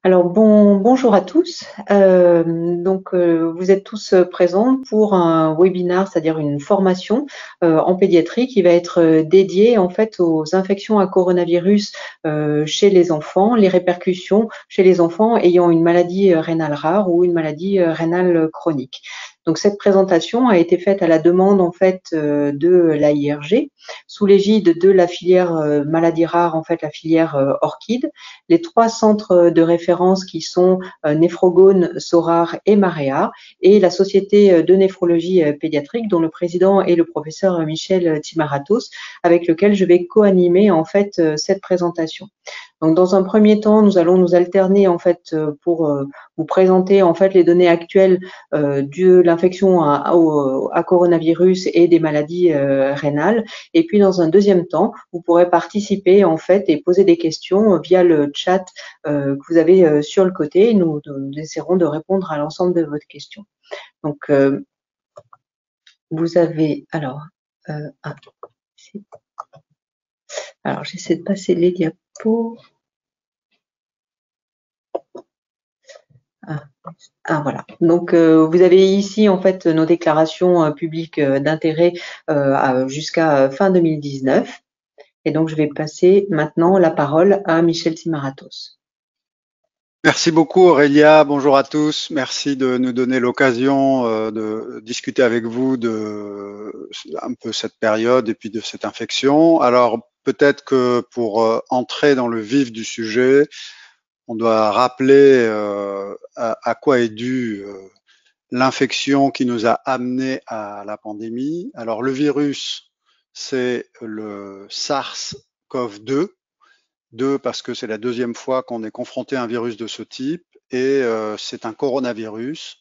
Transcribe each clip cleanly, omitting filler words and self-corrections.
Alors bonjour à tous. Vous êtes tous présents pour un webinar, c'est-à-dire une formation en pédiatrie qui va être dédiée en fait aux infections à coronavirus chez les enfants, les répercussions chez les enfants ayant une maladie rénale rare ou une maladie rénale chronique. Donc cette présentation a été faite à la demande en fait de l'AIRG sous l'égide de la filière maladie rare, en fait la filière Orchid. Les 3 centres de référence qui sont Néphrogone, Sorar et Marea, et la société de néphrologie pédiatrique dont le président est le professeur Michel Timaratos, avec lequel je vais co-animer en fait cette présentation. Donc, dans un premier temps, nous allons nous alterner en fait pour vous présenter en fait les données actuelles de l'infection à coronavirus et des maladies rénales. Et puis, dans un deuxième temps, vous pourrez participer en fait et poser des questions via le chat que vous avez sur le côté. Nous essaierons de répondre à l'ensemble de votre questions. Donc, vous avez alors j'essaie de passer les diapos. Voilà. Donc, vous avez ici en fait nos déclarations publiques d'intérêt jusqu'à fin 2019. Et donc, je vais passer maintenant la parole à Michel Timaratos. Merci beaucoup Aurélia, bonjour à tous. Merci de nous donner l'occasion de discuter avec vous de un peu cette période et puis de cette infection. Alors peut-être que pour entrer dans le vif du sujet, on doit rappeler à quoi est due l'infection qui nous a amené à la pandémie. Alors le virus, c'est le SARS-CoV-2. Parce que c'est la deuxième fois qu'on est confronté à un virus de ce type et c'est un coronavirus.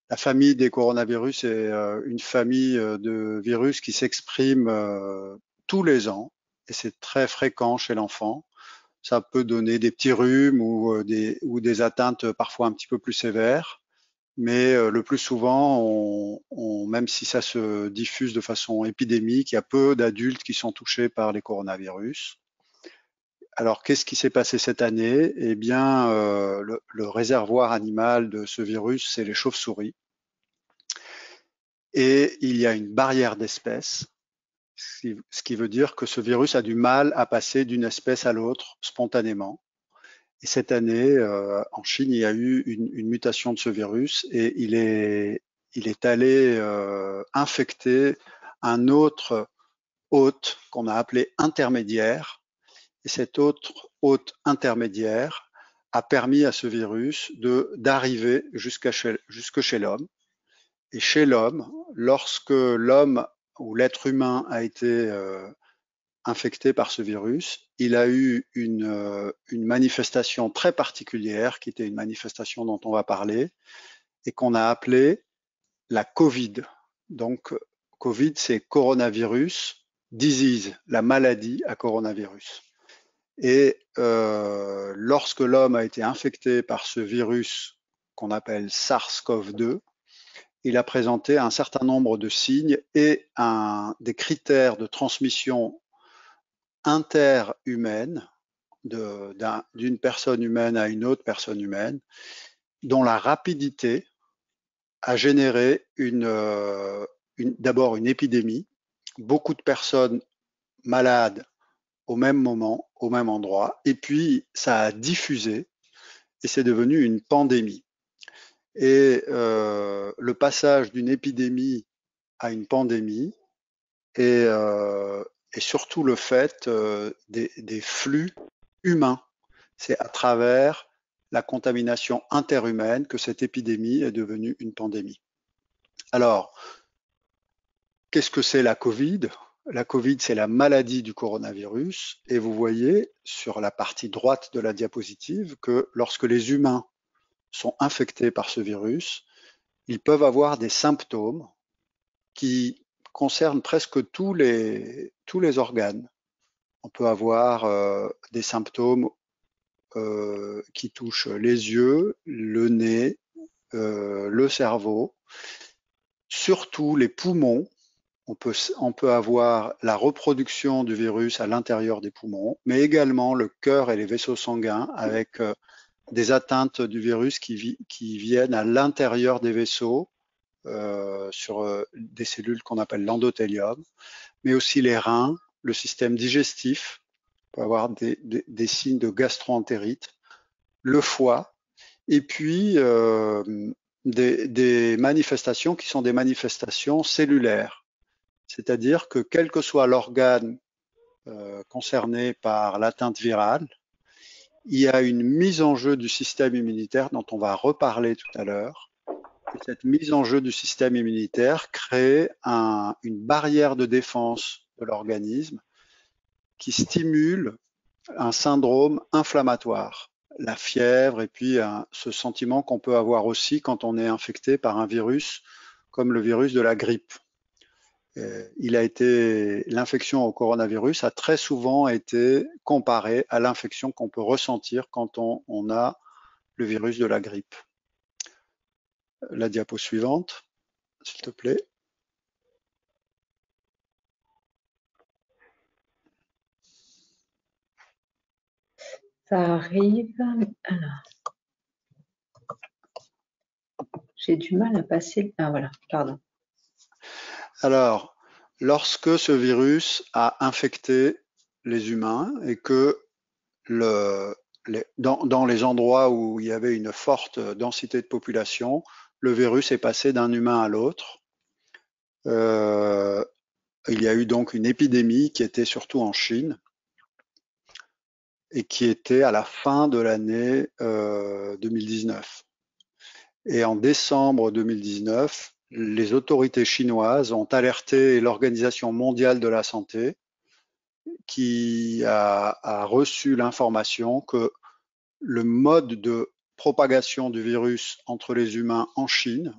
La famille des coronavirus est une famille de virus qui s'exprime tous les ans et c'est très fréquent chez l'enfant. Ça peut donner des petits rhumes ou des atteintes parfois un petit peu plus sévères, mais le plus souvent, même si ça se diffuse de façon épidémique, il y a peu d'adultes qui sont touchés par les coronavirus. Alors, qu'est-ce qui s'est passé cette année? Eh bien, le réservoir animal de ce virus, c'est les chauves-souris. Et il y a une barrière d'espèces, ce qui veut dire que ce virus a du mal à passer d'une espèce à l'autre spontanément. Et cette année, en Chine, il y a eu une mutation de ce virus et il est allé infecter un autre hôte qu'on a appelé intermédiaire. Et cet autre hôte intermédiaire a permis à ce virus d'arriver jusque chez l'homme. Et chez l'homme, lorsque l'homme ou l'être humain a été infecté par ce virus, il a eu une manifestation très particulière, qui était une manifestation dont on va parler, et qu'on a appelée la Covid. Donc, Covid, c'est coronavirus disease, la maladie à coronavirus. Et lorsque l'homme a été infecté par ce virus qu'on appelle SARS-CoV-2, il a présenté un certain nombre de signes et des critères de transmission interhumaine d'une personne humaine à une autre personne humaine, dont la rapidité a généré d'abord une épidémie, beaucoup de personnes malades au même moment, au même endroit, et puis ça a diffusé et c'est devenu une pandémie. Et le passage d'une épidémie à une pandémie et surtout le fait des flux humains. C'est à travers la contamination interhumaine que cette épidémie est devenue une pandémie. Alors, qu'est-ce que c'est la Covid? La Covid, c'est la maladie du coronavirus. Et vous voyez sur la partie droite de la diapositive que lorsque les humains sont infectés par ce virus, ils peuvent avoir des symptômes qui concernent presque tous les organes. On peut avoir des symptômes qui touchent les yeux, le nez, le cerveau, surtout les poumons. On peut avoir la reproduction du virus à l'intérieur des poumons, mais également le cœur et les vaisseaux sanguins avec des atteintes du virus qui viennent à l'intérieur des vaisseaux sur des cellules qu'on appelle l'endothélium, mais aussi les reins, le système digestif, on peut avoir des signes de gastro-entérite, le foie, et puis des manifestations qui sont des manifestations cellulaires. C'est-à-dire que quel que soit l'organe concerné par l'atteinte virale, il y a une mise en jeu du système immunitaire dont on va reparler tout à l'heure. Et cette mise en jeu du système immunitaire crée une barrière de défense de l'organisme qui stimule un syndrome inflammatoire, la fièvre et puis ce sentiment qu'on peut avoir aussi quand on est infecté par un virus comme le virus de la grippe. L'infection au coronavirus a très souvent été comparée à l'infection qu'on peut ressentir quand on a le virus de la grippe. La diapo suivante, s'il te plaît. Ça arrive. Alors. J'ai du mal à passer. Ah voilà, pardon. Alors, lorsque ce virus a infecté les humains et que dans les endroits où il y avait une forte densité de population, le virus est passé d'un humain à l'autre. Il y a eu donc une épidémie qui était surtout en Chine et qui était à la fin de l'année 2019. Et en décembre 2019, les autorités chinoises ont alerté l'Organisation mondiale de la santé qui a reçu l'information que le mode de propagation du virus entre les humains en Chine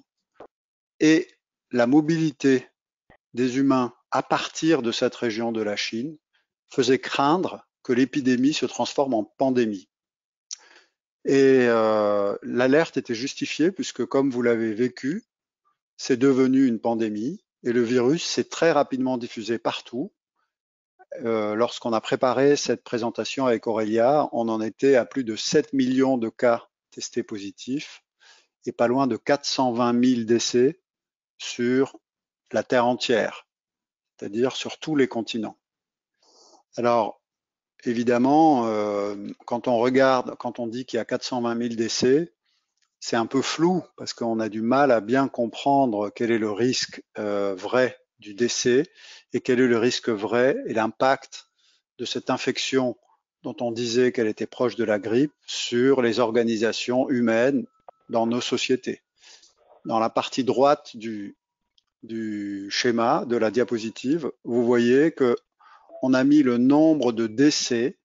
et la mobilité des humains à partir de cette région de la Chine faisait craindre que l'épidémie se transforme en pandémie. Et l'alerte était justifiée puisque, comme vous l'avez vécu, c'est devenu une pandémie et le virus s'est très rapidement diffusé partout. Lorsqu'on a préparé cette présentation avec Aurélia, on en était à plus de 7 millions de cas testés positifs et pas loin de 420 000 décès sur la Terre entière, c'est-à-dire sur tous les continents. Alors, évidemment, quand on regarde, quand on dit qu'il y a 420 000 décès, c'est un peu flou parce qu'on a du mal à bien comprendre quel est le risque vrai du décès et quel est le risque vrai et l'impact de cette infection dont on disait qu'elle était proche de la grippe sur les organisations humaines dans nos sociétés. Dans la partie droite du schéma de la diapositive, vous voyez que on a mis le nombre de décès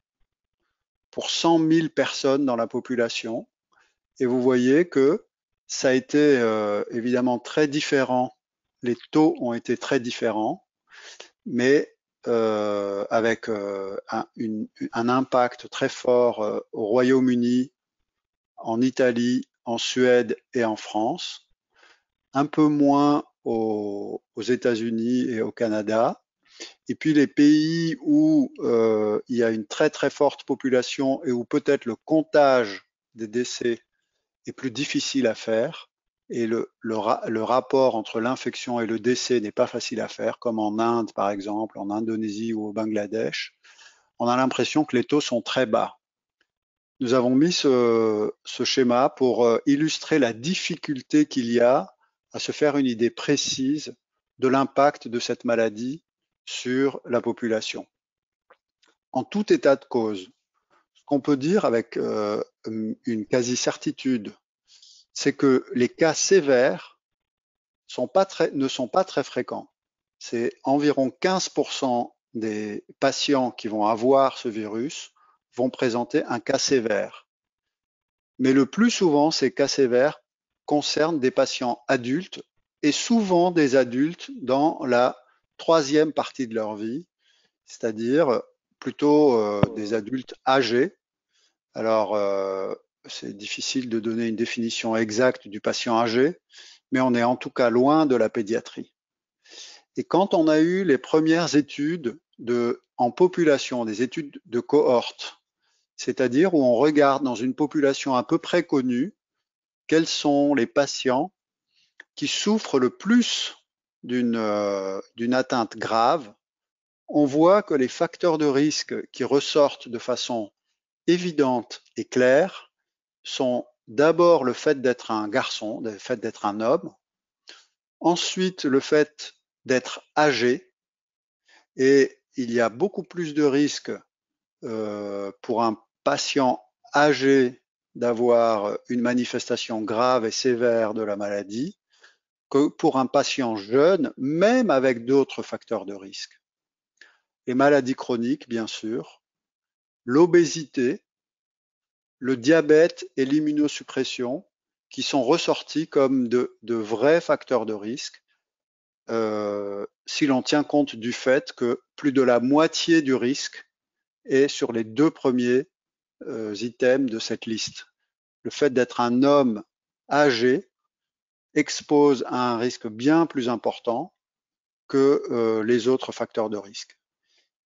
pour 100 000 personnes dans la population et vous voyez que ça a été évidemment très différent, les taux ont été très différents, mais avec un impact très fort au Royaume-Uni, en Italie, en Suède et en France, un peu moins aux États-Unis et au Canada. Et puis les pays où il y a une très très forte population et où peut-être le comptage des décès est plus difficile à faire et le rapport entre l'infection et le décès n'est pas facile à faire, comme en Inde par exemple, en Indonésie ou au Bangladesh, on a l'impression que les taux sont très bas. Nous avons mis ce schéma pour illustrer la difficulté qu'il y a à se faire une idée précise de l'impact de cette maladie sur la population. En tout état de cause, ce qu'on peut dire avec une quasi-certitude, c'est que les cas sévères ne sont pas très fréquents. C'est environ 15% des patients qui vont avoir ce virus vont présenter un cas sévère. Mais le plus souvent, ces cas sévères concernent des patients adultes et souvent des adultes dans la troisième partie de leur vie, c'est-à-dire plutôt des adultes âgés. Alors, c'est difficile de donner une définition exacte du patient âgé, mais on est en tout cas loin de la pédiatrie. Et quand on a eu les premières études en population, des études de cohorte, c'est-à-dire où on regarde dans une population à peu près connue quels sont les patients qui souffrent le plus d'une atteinte grave. On voit que les facteurs de risque qui ressortent de façon évidente et claire sont d'abord le fait d'être un garçon, le fait d'être un homme, ensuite le fait d'être âgé, et il y a beaucoup plus de risques pour un patient âgé d'avoir une manifestation grave et sévère de la maladie que pour un patient jeune, même avec d'autres facteurs de risque. Les maladies chroniques, bien sûr, l'obésité, le diabète et l'immunosuppression, qui sont ressortis comme de vrais facteurs de risque, si l'on tient compte du fait que plus de la moitié du risque est sur les deux premiers items de cette liste. Le fait d'être un homme âgé expose à un risque bien plus important que les autres facteurs de risque.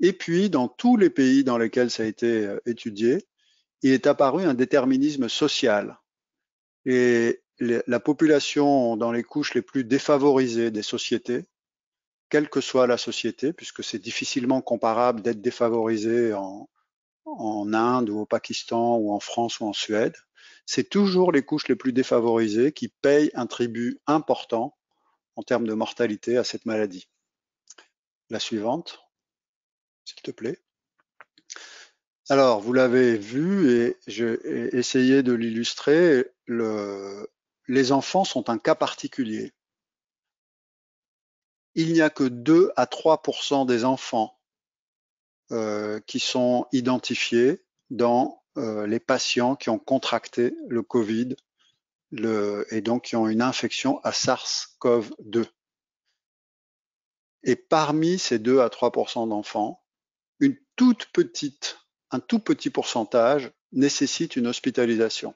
Et puis, dans tous les pays dans lesquels ça a été étudié, il est apparu un déterminisme social. Et la population dans les couches les plus défavorisées des sociétés, quelle que soit la société, puisque c'est difficilement comparable d'être défavorisé en Inde ou au Pakistan ou en France ou en Suède, c'est toujours les couches les plus défavorisées qui payent un tribut important en termes de mortalité à cette maladie. La suivante, s'il te plaît. Alors, vous l'avez vu et j'ai essayé de l'illustrer, les enfants sont un cas particulier. Il n'y a que 2 à 3% des enfants qui sont identifiés dans les patients qui ont contracté le Covid et donc qui ont une infection à SARS-CoV-2. Et parmi ces 2 à 3% d'enfants, un tout petit pourcentage nécessite une hospitalisation.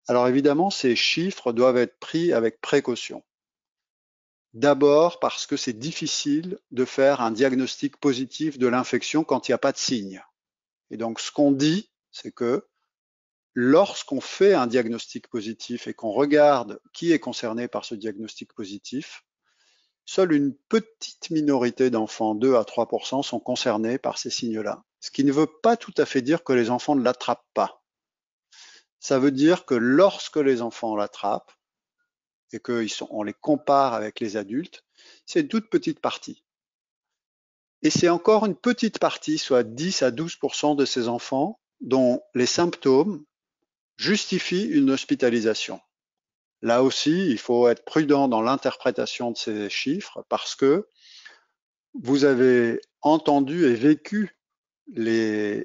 Alors évidemment, ces chiffres doivent être pris avec précaution. D'abord parce que c'est difficile de faire un diagnostic positif de l'infection quand il n'y a pas de signe. Et donc ce qu'on dit, c'est que lorsqu'on fait un diagnostic positif et qu'on regarde qui est concerné par ce diagnostic positif, seule une petite minorité d'enfants, 2 à 3%, sont concernés par ces signes-là. Ce qui ne veut pas tout à fait dire que les enfants ne l'attrapent pas. Ça veut dire que lorsque les enfants l'attrapent et qu'on les compare avec les adultes, c'est une toute petite partie. Et c'est encore une petite partie, soit 10 à 12% de ces enfants, dont les symptômes justifient une hospitalisation. Là aussi, il faut être prudent dans l'interprétation de ces chiffres parce que vous avez entendu et vécu les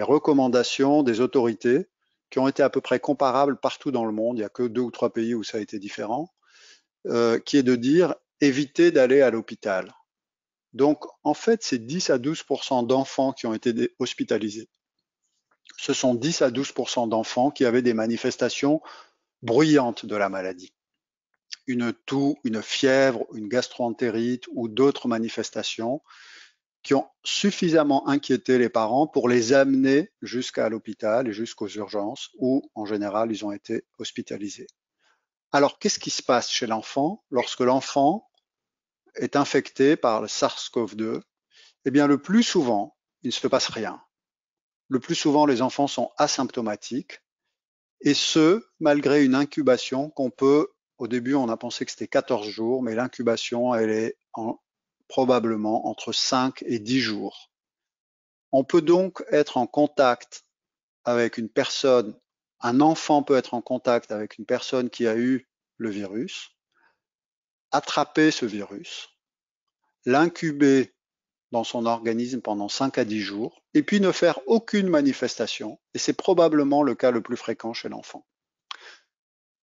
recommandations des autorités qui ont été à peu près comparables partout dans le monde, il n'y a que 2 ou 3 pays où ça a été différent, qui est de dire évitez d'aller à l'hôpital. Donc en fait, c'est 10 à 12% d'enfants qui ont été hospitalisés. Ce sont 10 à 12% d'enfants qui avaient des manifestations bruyantes de la maladie. Une toux, une fièvre, une gastroentérite ou d'autres manifestations qui ont suffisamment inquiété les parents pour les amener jusqu'à l'hôpital et jusqu'aux urgences où, en général, ils ont été hospitalisés. Alors, qu'est-ce qui se passe chez l'enfant lorsque l'enfant est infecté par le SARS-CoV-2? Eh bien, le plus souvent, il ne se passe rien. Le plus souvent, les enfants sont asymptomatiques et ce, malgré une incubation qu'on peut, au début, on a pensé que c'était 14 jours, mais l'incubation, elle est probablement entre 5 et 10 jours. On peut donc être en contact avec une personne, un enfant peut être en contact avec une personne qui a eu le virus, attraper ce virus, l'incuber dans son organisme pendant 5 à 10 jours, et puis ne faire aucune manifestation. Et c'est probablement le cas le plus fréquent chez l'enfant.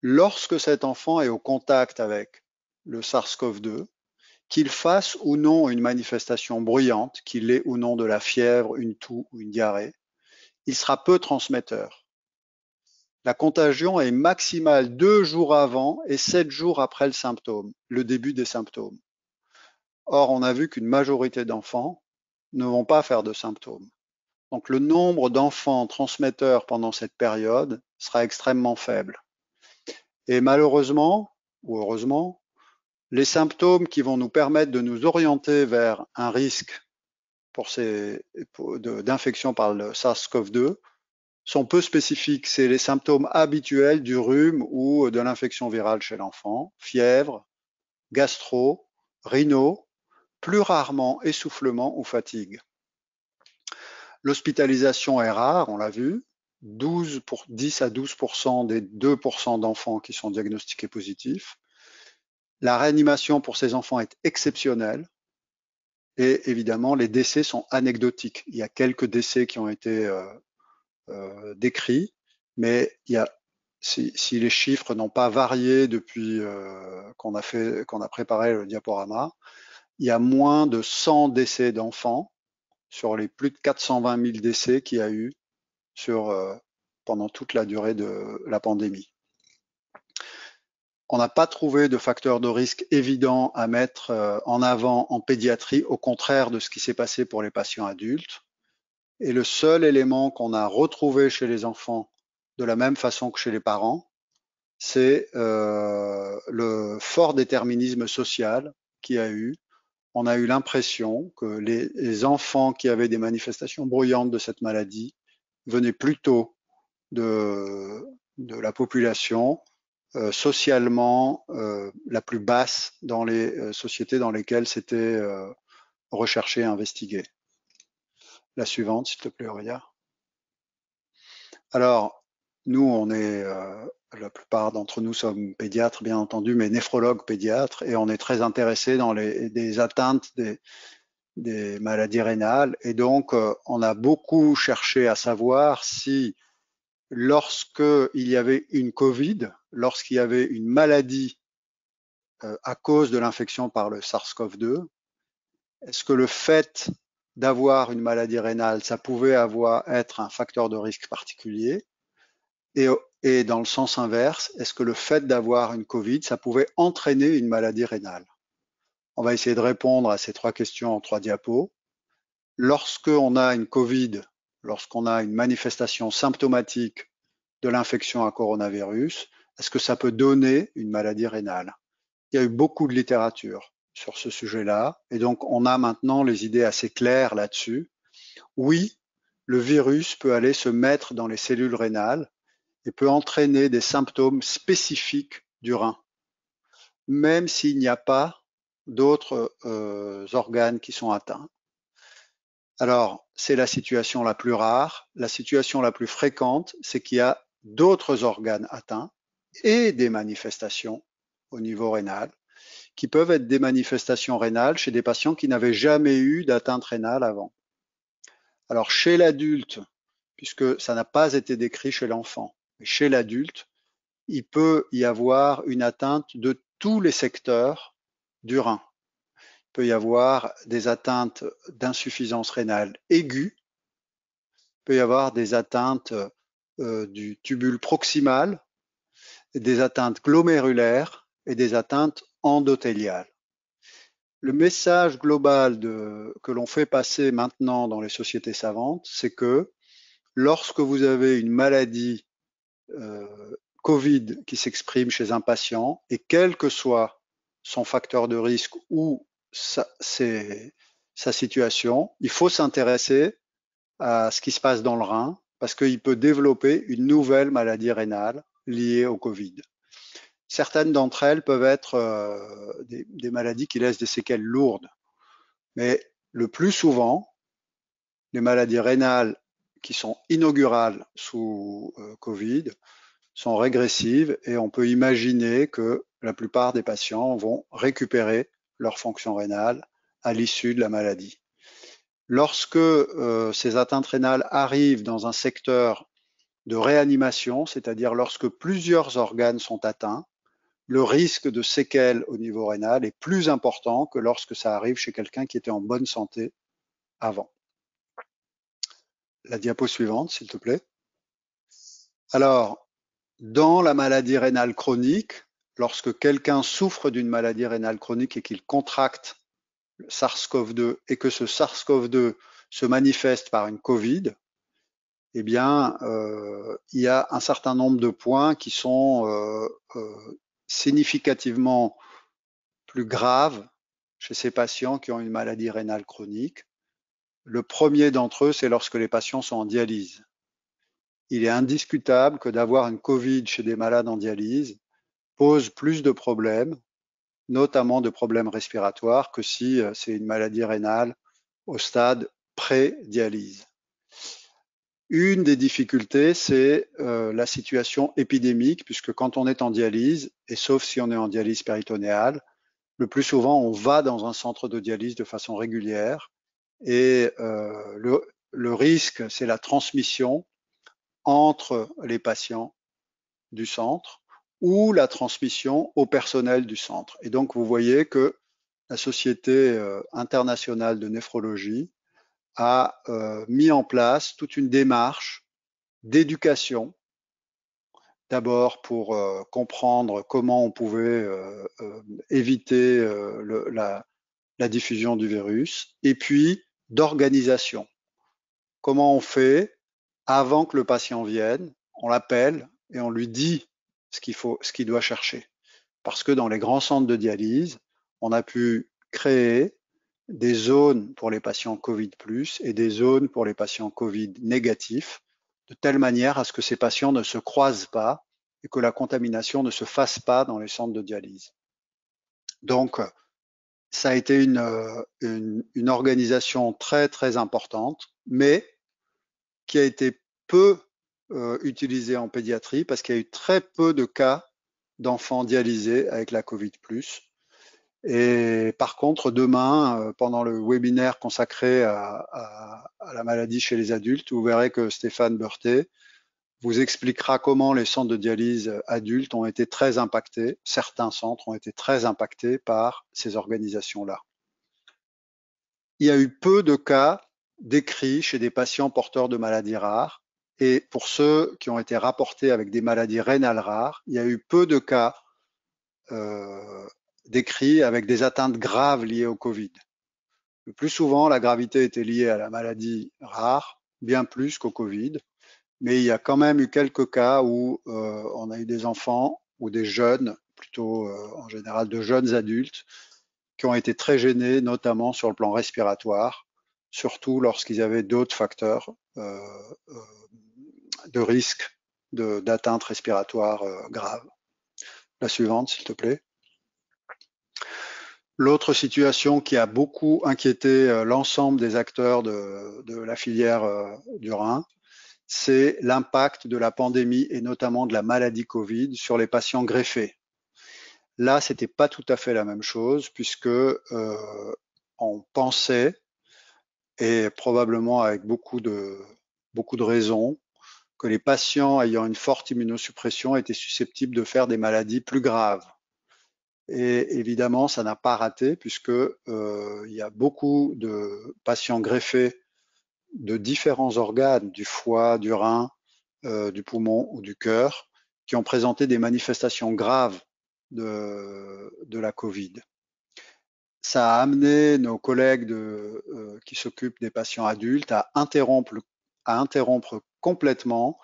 Lorsque cet enfant est au contact avec le SARS-CoV-2, qu'il fasse ou non une manifestation bruyante, qu'il ait ou non de la fièvre, une toux ou une diarrhée, il sera peu transmetteur. La contagion est maximale 2 jours avant et 7 jours après le début des symptômes. Or, on a vu qu'une majorité d'enfants ne vont pas faire de symptômes. Donc le nombre d'enfants transmetteurs pendant cette période sera extrêmement faible. Et malheureusement, ou heureusement, les symptômes qui vont nous permettre de nous orienter vers un risque d'infection par le SARS-CoV-2 sont peu spécifiques. C'est les symptômes habituels du rhume ou de l'infection virale chez l'enfant, fièvre, gastro, rhino, plus rarement essoufflement ou fatigue. L'hospitalisation est rare, on l'a vu, 10 à 12% des 2% d'enfants qui sont diagnostiqués positifs. La réanimation pour ces enfants est exceptionnelle et évidemment les décès sont anecdotiques. Il y a quelques décès qui ont été décrits, mais si les chiffres n'ont pas varié depuis qu'on a préparé le diaporama, il y a moins de 100 décès d'enfants sur les plus de 420 000 décès qu'il y a eu pendant toute la durée de la pandémie. On n'a pas trouvé de facteur de risque évident à mettre en avant en pédiatrie, au contraire de ce qui s'est passé pour les patients adultes. Et le seul élément qu'on a retrouvé chez les enfants de la même façon que chez les parents, c'est le fort déterminisme social qu'il y a eu. On a eu l'impression que les enfants qui avaient des manifestations bruyantes de cette maladie venaient plutôt de la population socialement la plus basse dans les sociétés dans lesquelles c'était recherché et investigué. La suivante, s'il te plaît, Aurélia. Alors, nous, la plupart d'entre nous sommes pédiatres, bien entendu, mais néphrologues pédiatres, et on est très intéressés dans des atteintes des maladies rénales. Et donc, on a beaucoup cherché à savoir si, lorsqu'il y avait une Covid, lorsqu'il y avait une maladie à cause de l'infection par le SARS-CoV-2, est-ce que le fait d'avoir une maladie rénale, ça pouvait être un facteur de risque particulier? Et dans le sens inverse, est-ce que le fait d'avoir une Covid, ça pouvait entraîner une maladie rénale? On va essayer de répondre à ces trois questions en 3 diapos. Lorsqu'on a une Covid, lorsqu'on a une manifestation symptomatique de l'infection à coronavirus, est-ce que ça peut donner une maladie rénale? Il y a eu beaucoup de littérature sur ce sujet-là, et donc on a maintenant les idées assez claires là-dessus. Oui, le virus peut aller se mettre dans les cellules rénales et peut entraîner des symptômes spécifiques du rein, même s'il n'y a pas d'autres organes qui sont atteints. Alors, c'est la situation la plus rare. La situation la plus fréquente, c'est qu'il y a d'autres organes atteints et des manifestations au niveau rénal, qui peuvent être des manifestations rénales chez des patients qui n'avaient jamais eu d'atteinte rénale avant. Alors, chez l'adulte, puisque ça n'a pas été décrit chez l'enfant, mais chez l'adulte, il peut y avoir une atteinte de tous les secteurs du rein. Il peut y avoir des atteintes d'insuffisance rénale aiguë, il peut y avoir des atteintes du tubule proximal, des atteintes glomérulaires et des atteintes endothéliales. Le message global que l'on fait passer maintenant dans les sociétés savantes, c'est que lorsque vous avez une maladie Covid qui s'exprime chez un patient, et quel que soit son facteur de risque ou sa situation, il faut s'intéresser à ce qui se passe dans le rein parce qu'il peut développer une nouvelle maladie rénale liée au Covid. Certaines d'entre elles peuvent être des maladies qui laissent des séquelles lourdes, mais le plus souvent, les maladies rénales qui sont inaugurales sous Covid sont régressives et on peut imaginer que la plupart des patients vont récupérer leur fonction rénale à l'issue de la maladie. Lorsque ces atteintes rénales arrivent dans un secteur de réanimation, c'est-à-dire lorsque plusieurs organes sont atteints, le risque de séquelles au niveau rénal est plus important que lorsque ça arrive chez quelqu'un qui était en bonne santé avant. La diapo suivante, s'il te plaît. Alors, dans la maladie rénale chronique, lorsque quelqu'un souffre d'une maladie rénale chronique et qu'il contracte le SARS-CoV-2 et que ce SARS-CoV-2 se manifeste par une Covid, eh bien, il y a un certain nombre de points qui sont significativement plus graves chez ces patients qui ont une maladie rénale chronique. Le premier d'entre eux, c'est lorsque les patients sont en dialyse. Il est indiscutable que d'avoir une Covid chez des malades en dialyse pose plus de problèmes, notamment de problèmes respiratoires, que si c'est une maladie rénale au stade pré-dialyse. Une des difficultés, c'est la situation épidémique, puisque quand on est en dialyse, et sauf si on est en dialyse péritonéale, le plus souvent, on va dans un centre de dialyse de façon régulière, et le risque, c'est la transmission entre les patients du centre ou la transmission au personnel du centre. Et donc, vous voyez que la Société internationale de néphrologie a mis en place toute une démarche d'éducation, d'abord pour comprendre comment on pouvait éviter la diffusion du virus, et puis d'organisation. Comment on fait avant que le patient vienne, on l'appelle et on lui dit ce qu'il doit chercher. Parce que dans les grands centres de dialyse, on a pu créer des zones pour les patients Covid+, et des zones pour les patients Covid négatifs, de telle manière à ce que ces patients ne se croisent pas et que la contamination ne se fasse pas dans les centres de dialyse. Donc, ça a été une organisation très, très importante, mais qui a été peu utilisée en pédiatrie parce qu'il y a eu très peu de cas d'enfants dialysés avec la Covid+. Et par contre, demain, pendant le webinaire consacré à la maladie chez les adultes, vous verrez que Stéphane Beurté vous expliquera comment les centres de dialyse adultes ont été très impactés, certains centres ont été très impactés par ces organisations-là. Il y a eu peu de cas décrits chez des patients porteurs de maladies rares, et pour ceux qui ont été rapportés avec des maladies rénales rares, il y a eu peu de cas décrits avec des atteintes graves liées au Covid. Le plus souvent, la gravité était liée à la maladie rare, bien plus qu'au Covid, mais il y a quand même eu quelques cas où on a eu des enfants ou des jeunes, plutôt en général de jeunes adultes, qui ont été très gênés, notamment sur le plan respiratoire, surtout lorsqu'ils avaient d'autres facteurs de risque d'atteinte respiratoire grave. La suivante, s'il te plaît. L'autre situation qui a beaucoup inquiété l'ensemble des acteurs de la filière du rein, c'est l'impact de la pandémie et notamment de la maladie Covid sur les patients greffés. Là, c'était pas tout à fait la même chose puisque on pensait, et probablement avec beaucoup de raisons, que les patients ayant une forte immunosuppression étaient susceptibles de faire des maladies plus graves. Et évidemment, ça n'a pas raté puisque il y a beaucoup de patients greffés de différents organes, du foie, du rein, du poumon ou du cœur, qui ont présenté des manifestations graves de la Covid. Ça a amené nos collègues qui s'occupent des patients adultes à interrompre complètement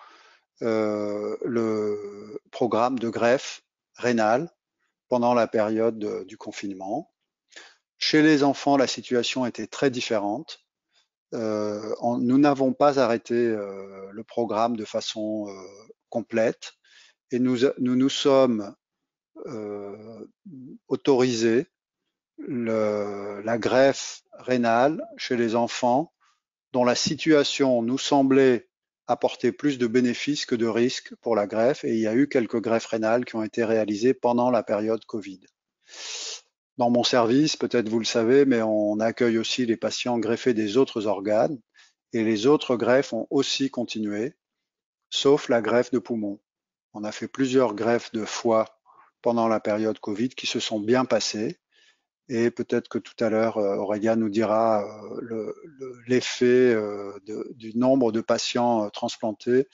le programme de greffe rénale pendant la période du confinement. Chez les enfants, la situation était très différente. Nous n'avons pas arrêté le programme de façon complète et nous sommes autorisés la greffe rénale chez les enfants dont la situation nous semblait apporter plus de bénéfices que de risques pour la greffe, et il y a eu quelques greffes rénales qui ont été réalisées pendant la période Covid. Dans mon service, peut-être vous le savez, mais on accueille aussi les patients greffés des autres organes, et les autres greffes ont aussi continué, sauf la greffe de poumon. On a fait plusieurs greffes de foie pendant la période Covid qui se sont bien passées, et peut-être que tout à l'heure, Aurélia nous dira l'effet du nombre de patients transplantés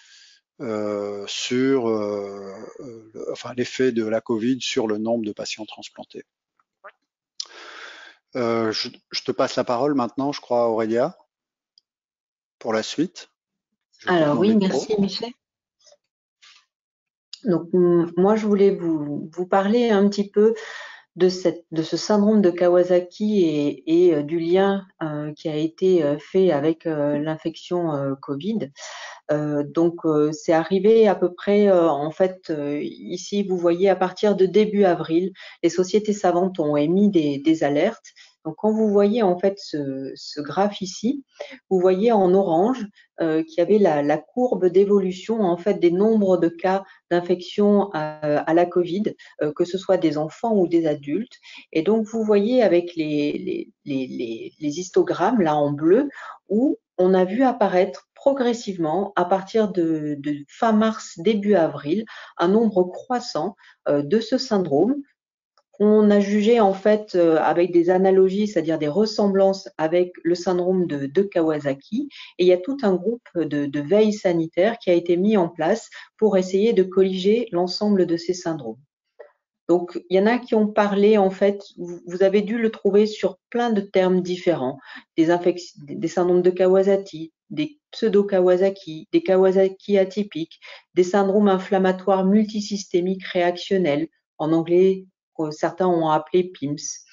sur enfin l'effet de la Covid sur le nombre de patients transplantés. Je te passe la parole maintenant, je crois, Aurélia. pour la suite. Je coupe Alors mon oui, micro. merci Michel. Donc moi je voulais vous parler un petit peu de ce syndrome de Kawasaki et du lien qui a été fait avec l'infection Covid. C'est arrivé à peu près, en fait, ici, vous voyez, à partir de début avril, les sociétés savantes ont émis des alertes. Donc, quand vous voyez en fait ce graphe ici, vous voyez en orange qu'il y avait la courbe d'évolution en fait des nombres de cas d'infection à la Covid, que ce soit des enfants ou des adultes. Et donc, vous voyez avec les histogrammes là en bleu où on a vu apparaître progressivement, à partir de fin mars, début avril, un nombre croissant de ce syndrome qu'on a jugé en fait avec des analogies, c'est-à-dire des ressemblances avec le syndrome de Kawasaki. Et il y a tout un groupe de veille sanitaire qui a été mis en place pour essayer de colliger l'ensemble de ces syndromes. Donc, il y en a qui ont parlé, en fait, vous avez dû le trouver sur plein de termes différents, des syndromes de Kawasaki, des pseudo-Kawasaki, des Kawasaki atypiques, des syndromes inflammatoires multisystémiques réactionnels, en anglais, certains ont appelé PIMS.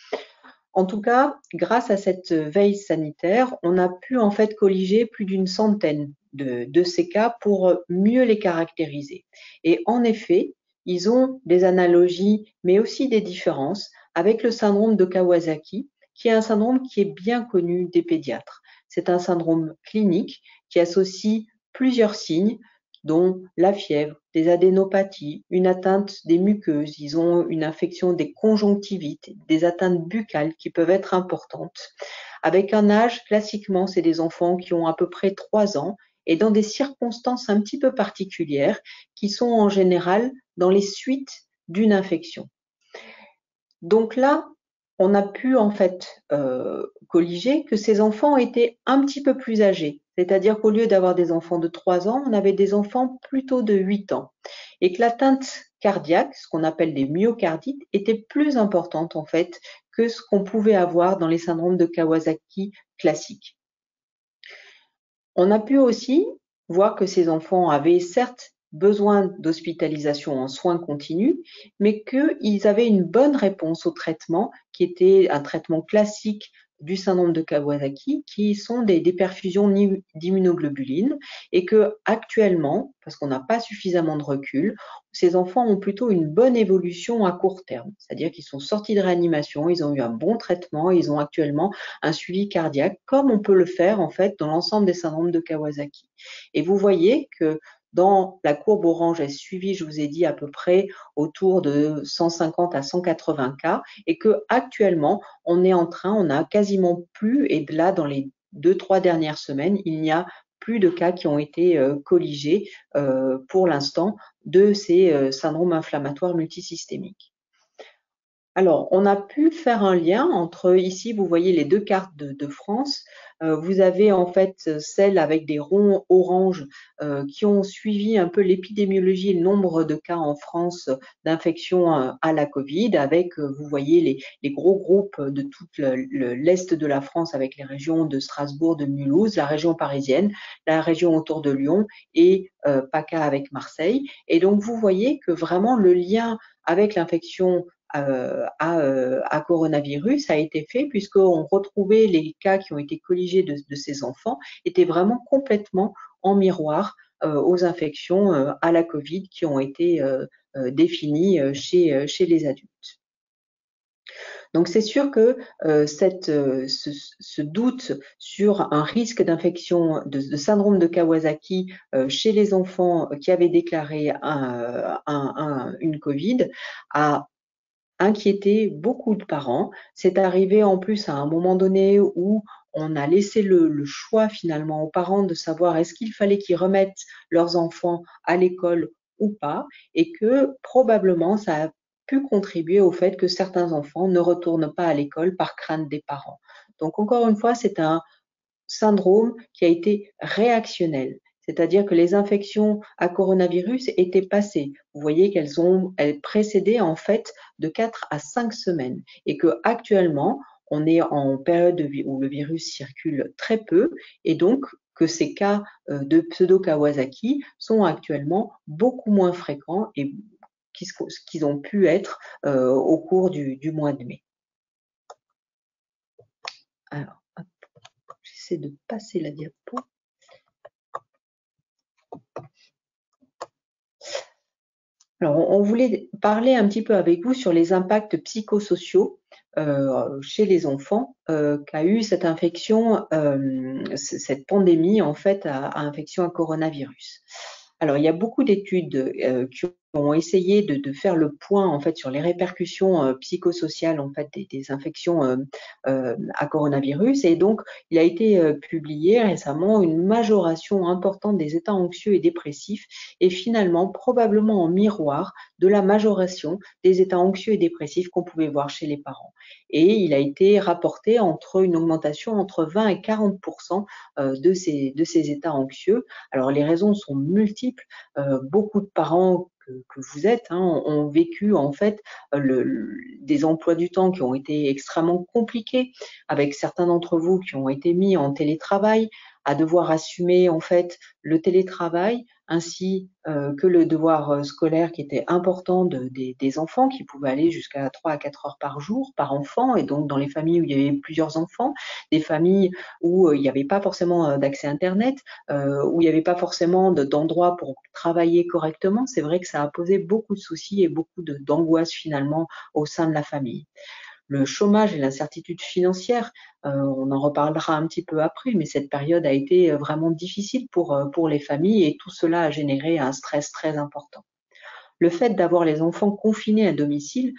En tout cas, grâce à cette veille sanitaire, on a pu en fait colliger plus d'une centaine de ces cas pour mieux les caractériser. Et en effet, ils ont des analogies, mais aussi des différences avec le syndrome de Kawasaki, qui est un syndrome qui est bien connu des pédiatres. C'est un syndrome clinique qui associe plusieurs signes, dont la fièvre, des adénopathies, une atteinte des muqueuses, ils ont une infection des conjonctivites, des atteintes buccales qui peuvent être importantes. Avec un âge, classiquement, c'est des enfants qui ont à peu près 3 ans et dans des circonstances un petit peu particulières qui sont en général dans les suites d'une infection. Donc là, on a pu en fait colliger que ces enfants étaient un petit peu plus âgés. C'est-à-dire qu'au lieu d'avoir des enfants de 3 ans, on avait des enfants plutôt de 8 ans. Et que l'atteinte cardiaque, ce qu'on appelle des myocardites, était plus importante en fait que ce qu'on pouvait avoir dans les syndromes de Kawasaki classiques. On a pu aussi voir que ces enfants avaient certes besoin d'hospitalisation en soins continus, mais qu'ils avaient une bonne réponse au traitement, qui était un traitement classique du syndrome de Kawasaki, qui sont des perfusions d'immunoglobulines, et que actuellement, parce qu'on n'a pas suffisamment de recul, ces enfants ont plutôt une bonne évolution à court terme, c'est-à-dire qu'ils sont sortis de réanimation, ils ont eu un bon traitement, ils ont actuellement un suivi cardiaque, comme on peut le faire en fait dans l'ensemble des syndromes de Kawasaki. Et vous voyez que dans la courbe orange, elle suivie, je vous ai dit, à peu près autour de 150 à 180 cas, et que actuellement, on a quasiment plus, et là, dans les 2-3 dernières semaines, il n'y a plus de cas qui ont été colligés pour l'instant de ces syndromes inflammatoires multisystémiques. Alors, on a pu faire un lien entre, ici, vous voyez les deux cartes de France. Vous avez en fait celles avec des ronds orange qui ont suivi un peu l'épidémiologie et le nombre de cas en France d'infection à la Covid, avec, vous voyez, les gros groupes de tout l'est de la France avec les régions de Strasbourg, de Mulhouse, la région parisienne, la région autour de Lyon et PACA avec Marseille. Et donc, vous voyez que vraiment le lien avec l'infection à coronavirus a été fait puisqu'on retrouvait les cas qui ont été colligés de ces enfants étaient vraiment complètement en miroir aux infections à la Covid qui ont été définies chez les adultes. Donc c'est sûr que ce doute sur un risque d'infection de syndrome de Kawasaki chez les enfants qui avaient déclaré une Covid a inquiété beaucoup de parents. C'est arrivé en plus à un moment donné où on a laissé le choix finalement aux parents de savoir est-ce qu'il fallait qu'ils remettent leurs enfants à l'école ou pas, et que probablement ça a pu contribuer au fait que certains enfants ne retournent pas à l'école par crainte des parents. Donc encore une fois, c'est un syndrome qui a été réactionnel. C'est-à-dire que les infections à coronavirus étaient passées. Vous voyez elles précédaient en fait de 4 à 5 semaines et que actuellement, on est en période où le virus circule très peu et donc que ces cas de pseudo-Kawasaki sont actuellement beaucoup moins fréquents et qu'ils ont pu être au cours du mois de mai. Alors, hop, j'essaie de passer la diapo. Alors, on voulait parler un petit peu avec vous sur les impacts psychosociaux chez les enfants qu'a eu cette infection, cette pandémie en fait à infection à coronavirus. Alors, il y a beaucoup d'études qui ont essayé de faire le point en fait sur les répercussions psychosociales en fait des infections à coronavirus, et donc il a été publié récemment une majoration importante des états anxieux et dépressifs, et finalement probablement en miroir de la majoration des états anxieux et dépressifs qu'on pouvait voir chez les parents. Et il a été rapporté une augmentation entre 20 et 40% de ces états anxieux. Alors les raisons sont multiples. Beaucoup de parents que vous êtes ont vécu en fait des emplois du temps qui ont été extrêmement compliqués, avec certains d'entre vous qui ont été mis en télétravail, à devoir assumer en fait le télétravail ainsi que le devoir scolaire qui était important des enfants, qui pouvait aller jusqu'à 3 à 4 heures par jour par enfant, et donc dans les familles où il y avait plusieurs enfants, des familles où il n'y avait pas forcément d'accès Internet, où il n'y avait pas forcément d'endroit pour travailler correctement. C'est vrai que ça a posé beaucoup de soucis et beaucoup d'angoisse finalement au sein de la famille. Le chômage et l'incertitude financière, on en reparlera un petit peu après, mais cette période a été vraiment difficile pour les familles, et tout cela a généré un stress très important. Le fait d'avoir les enfants confinés à domicile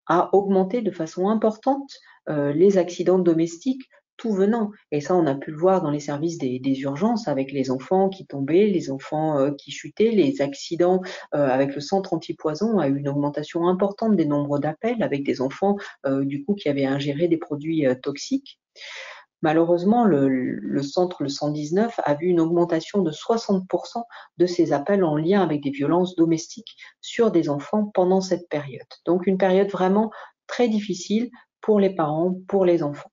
a augmenté de façon importante les accidents domestiques, tout venant. Et ça, on a pu le voir dans les services des urgences, avec les enfants qui tombaient, les enfants qui chutaient, les accidents avec le centre antipoison a eu une augmentation importante des nombres d'appels avec des enfants du coup qui avaient ingéré des produits toxiques. Malheureusement, le centre, le 119, a vu une augmentation de 60% de ces appels en lien avec des violences domestiques sur des enfants pendant cette période. Donc une période vraiment très difficile pour les parents, pour les enfants.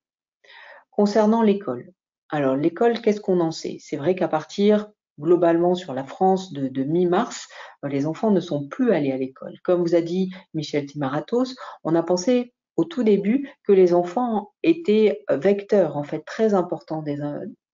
Concernant l'école, alors l'école, qu'est-ce qu'on en sait? C'est vrai qu'à partir globalement sur la France de mi-mars, les enfants ne sont plus allés à l'école. Comme vous a dit Michel Timaratos, on a pensé au tout début que les enfants étaient vecteurs en fait très importants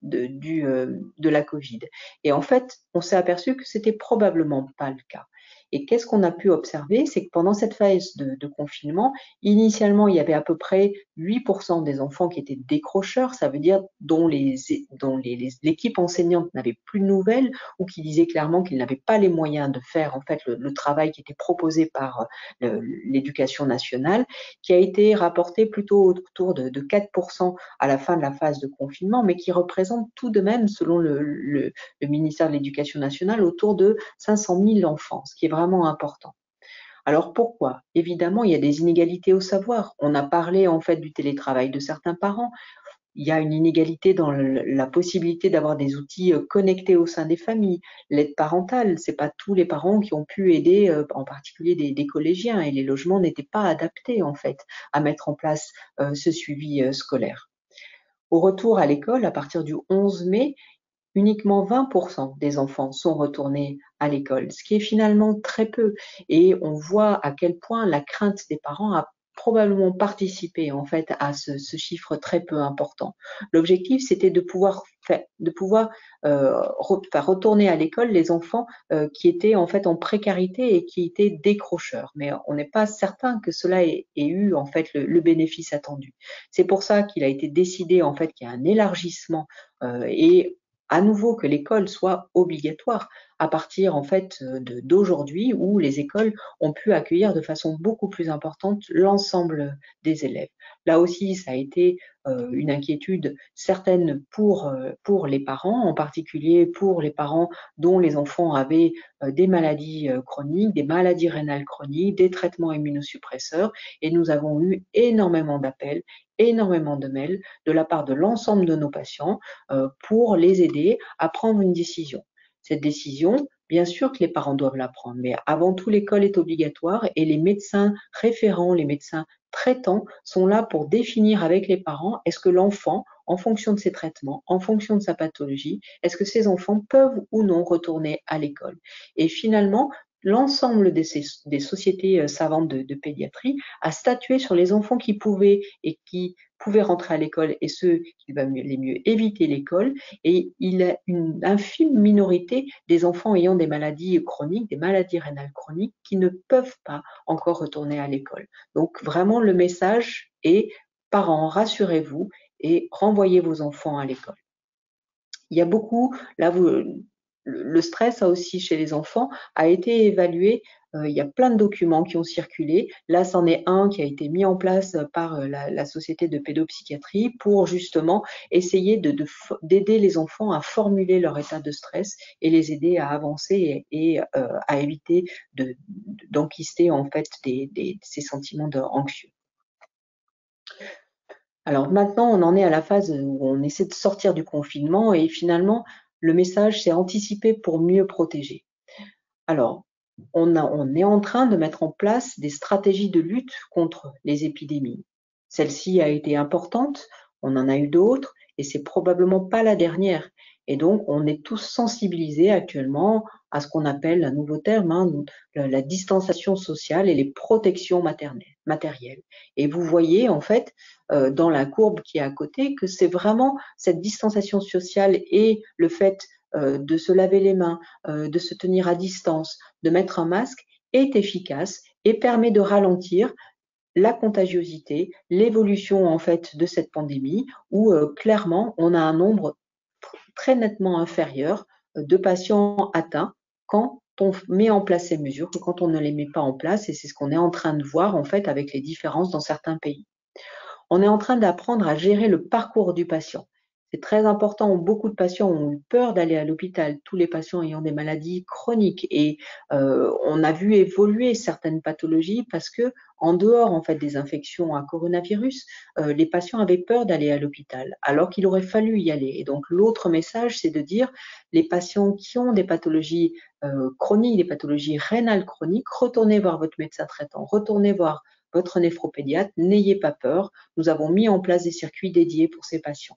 de la Covid. Et en fait, on s'est aperçu que c'était probablement pas le cas. Et qu'est-ce qu'on a pu observer? C'est que pendant cette phase de confinement, initialement, il y avait à peu près 8% des enfants qui étaient décrocheurs, ça veut dire dont l'équipe enseignante n'avait plus de nouvelles, ou qui disaient clairement qu'ils n'avaient pas les moyens de faire en fait le travail qui était proposé par l'éducation nationale, qui a été rapporté plutôt autour de 4% à la fin de la phase de confinement, mais qui représente tout de même, selon le ministère de l'Éducation nationale, autour de 500 000 enfants, ce qui est vraiment important. Alors pourquoi? Évidemment, il y a des inégalités au savoir. On a parlé en fait du télétravail de certains parents. Il y a une inégalité dans la possibilité d'avoir des outils connectés au sein des familles. L'aide parentale, c'est pas tous les parents qui ont pu aider, en particulier des collégiens, et les logements n'étaient pas adaptés en fait à mettre en place ce suivi scolaire. Au retour à l'école, à partir du 11 mai, uniquement 20% des enfants sont retournés à l'école, ce qui est finalement très peu. Et on voit à quel point la crainte des parents a probablement participé en fait à ce chiffre très peu important. L'objectif, c'était de pouvoir faire retourner à l'école les enfants qui étaient en fait en précarité et qui étaient décrocheurs. Mais on n'est pas certain que cela ait eu en fait le bénéfice attendu. C'est pour ça qu'il a été décidé en fait qu'il y a un élargissement et à nouveau que l'école soit obligatoire à partir en fait d'aujourd'hui, où les écoles ont pu accueillir de façon beaucoup plus importante l'ensemble des élèves. Là aussi, ça a été une inquiétude certaine pour les parents, en particulier pour les parents dont les enfants avaient des maladies chroniques, des maladies rénales chroniques, des traitements immunosuppresseurs, et nous avons eu énormément d'appels, énormément de mails de la part de l'ensemble de nos patients pour les aider à prendre une décision. Cette décision, bien sûr que les parents doivent la prendre, mais avant tout, l'école est obligatoire, et les médecins référents, les médecins traitants sont là pour définir avec les parents, est-ce que l'enfant en fonction de ses traitements, en fonction de sa pathologie, est-ce que ces enfants peuvent ou non retourner à l'école. Et finalement, l'ensemble des sociétés savantes de pédiatrie a statué sur les enfants qui pouvaient et qui pouvaient rentrer à l'école et ceux qui valaient les mieux éviter l'école. Et il y a une infime minorité des enfants ayant des maladies chroniques, des maladies rénales chroniques, qui ne peuvent pas encore retourner à l'école. Donc vraiment, le message est: parents, rassurez-vous et renvoyez vos enfants à l'école. Il y a beaucoup, là, le stress a aussi chez les enfants a été évalué. Il y a plein de documents qui ont circulé. Là, c'en est un qui a été mis en place par la société de pédopsychiatrie pour justement essayer d'aider les enfants à formuler leur état de stress et les aider à avancer et à éviter d'enquister en fait ces sentiments anxieux. Alors maintenant, on en est à la phase où on essaie de sortir du confinement et finalement, le message, c'est anticiper pour mieux protéger. Alors, on est en train de mettre en place des stratégies de lutte contre les épidémies. Celle-ci a été importante, on en a eu d'autres et c'est probablement pas la dernière. Et donc, on est tous sensibilisés actuellement à ce qu'on appelle un nouveau terme, la distanciation sociale et les protections matérielles. Et vous voyez en fait dans la courbe qui est à côté que c'est vraiment cette distanciation sociale et le fait de se laver les mains, de se tenir à distance, de mettre un masque est efficace et permet de ralentir la contagiosité, l'évolution en fait de cette pandémie où clairement on a un nombre très nettement inférieur de patients atteints quand on met en place ces mesures que quand on ne les met pas en place, et c'est ce qu'on est en train de voir en fait avec les différences dans certains pays. On est en train d'apprendre à gérer le parcours du patient. C'est très important. Beaucoup de patients ont eu peur d'aller à l'hôpital, tous les patients ayant des maladies chroniques. Et on a vu évoluer certaines pathologies parce que, en dehors en fait des infections à coronavirus, les patients avaient peur d'aller à l'hôpital, alors qu'il aurait fallu y aller. Et donc l'autre message, c'est de dire les patients qui ont des pathologies chroniques, des pathologies rénales chroniques, retournez voir votre médecin traitant, retournez voir votre néphropédiatre, n'ayez pas peur. Nous avons mis en place des circuits dédiés pour ces patients.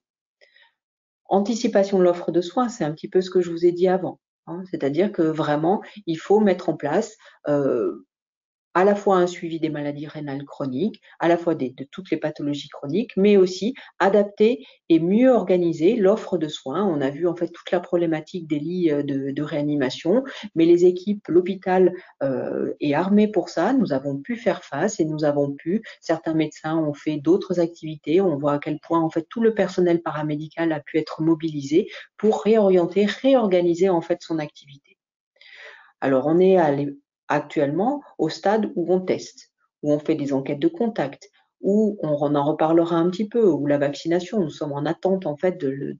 Anticipation de l'offre de soins, c'est un petit peu ce que je vous ai dit avant. C'est-à-dire que vraiment, il faut mettre en place à la fois un suivi des maladies rénales chroniques, à la fois de toutes les pathologies chroniques, mais aussi adapter et mieux organiser l'offre de soins. On a vu en fait toute la problématique des lits de réanimation, mais les équipes, l'hôpital est armé pour ça. Nous avons pu faire face et certains médecins ont fait d'autres activités. On voit à quel point en fait tout le personnel paramédical a pu être mobilisé pour réorganiser en fait son activité. Alors on est actuellement au stade où on teste, où on fait des enquêtes de contact, où on en reparlera un petit peu, où la vaccination, nous sommes en attente en fait de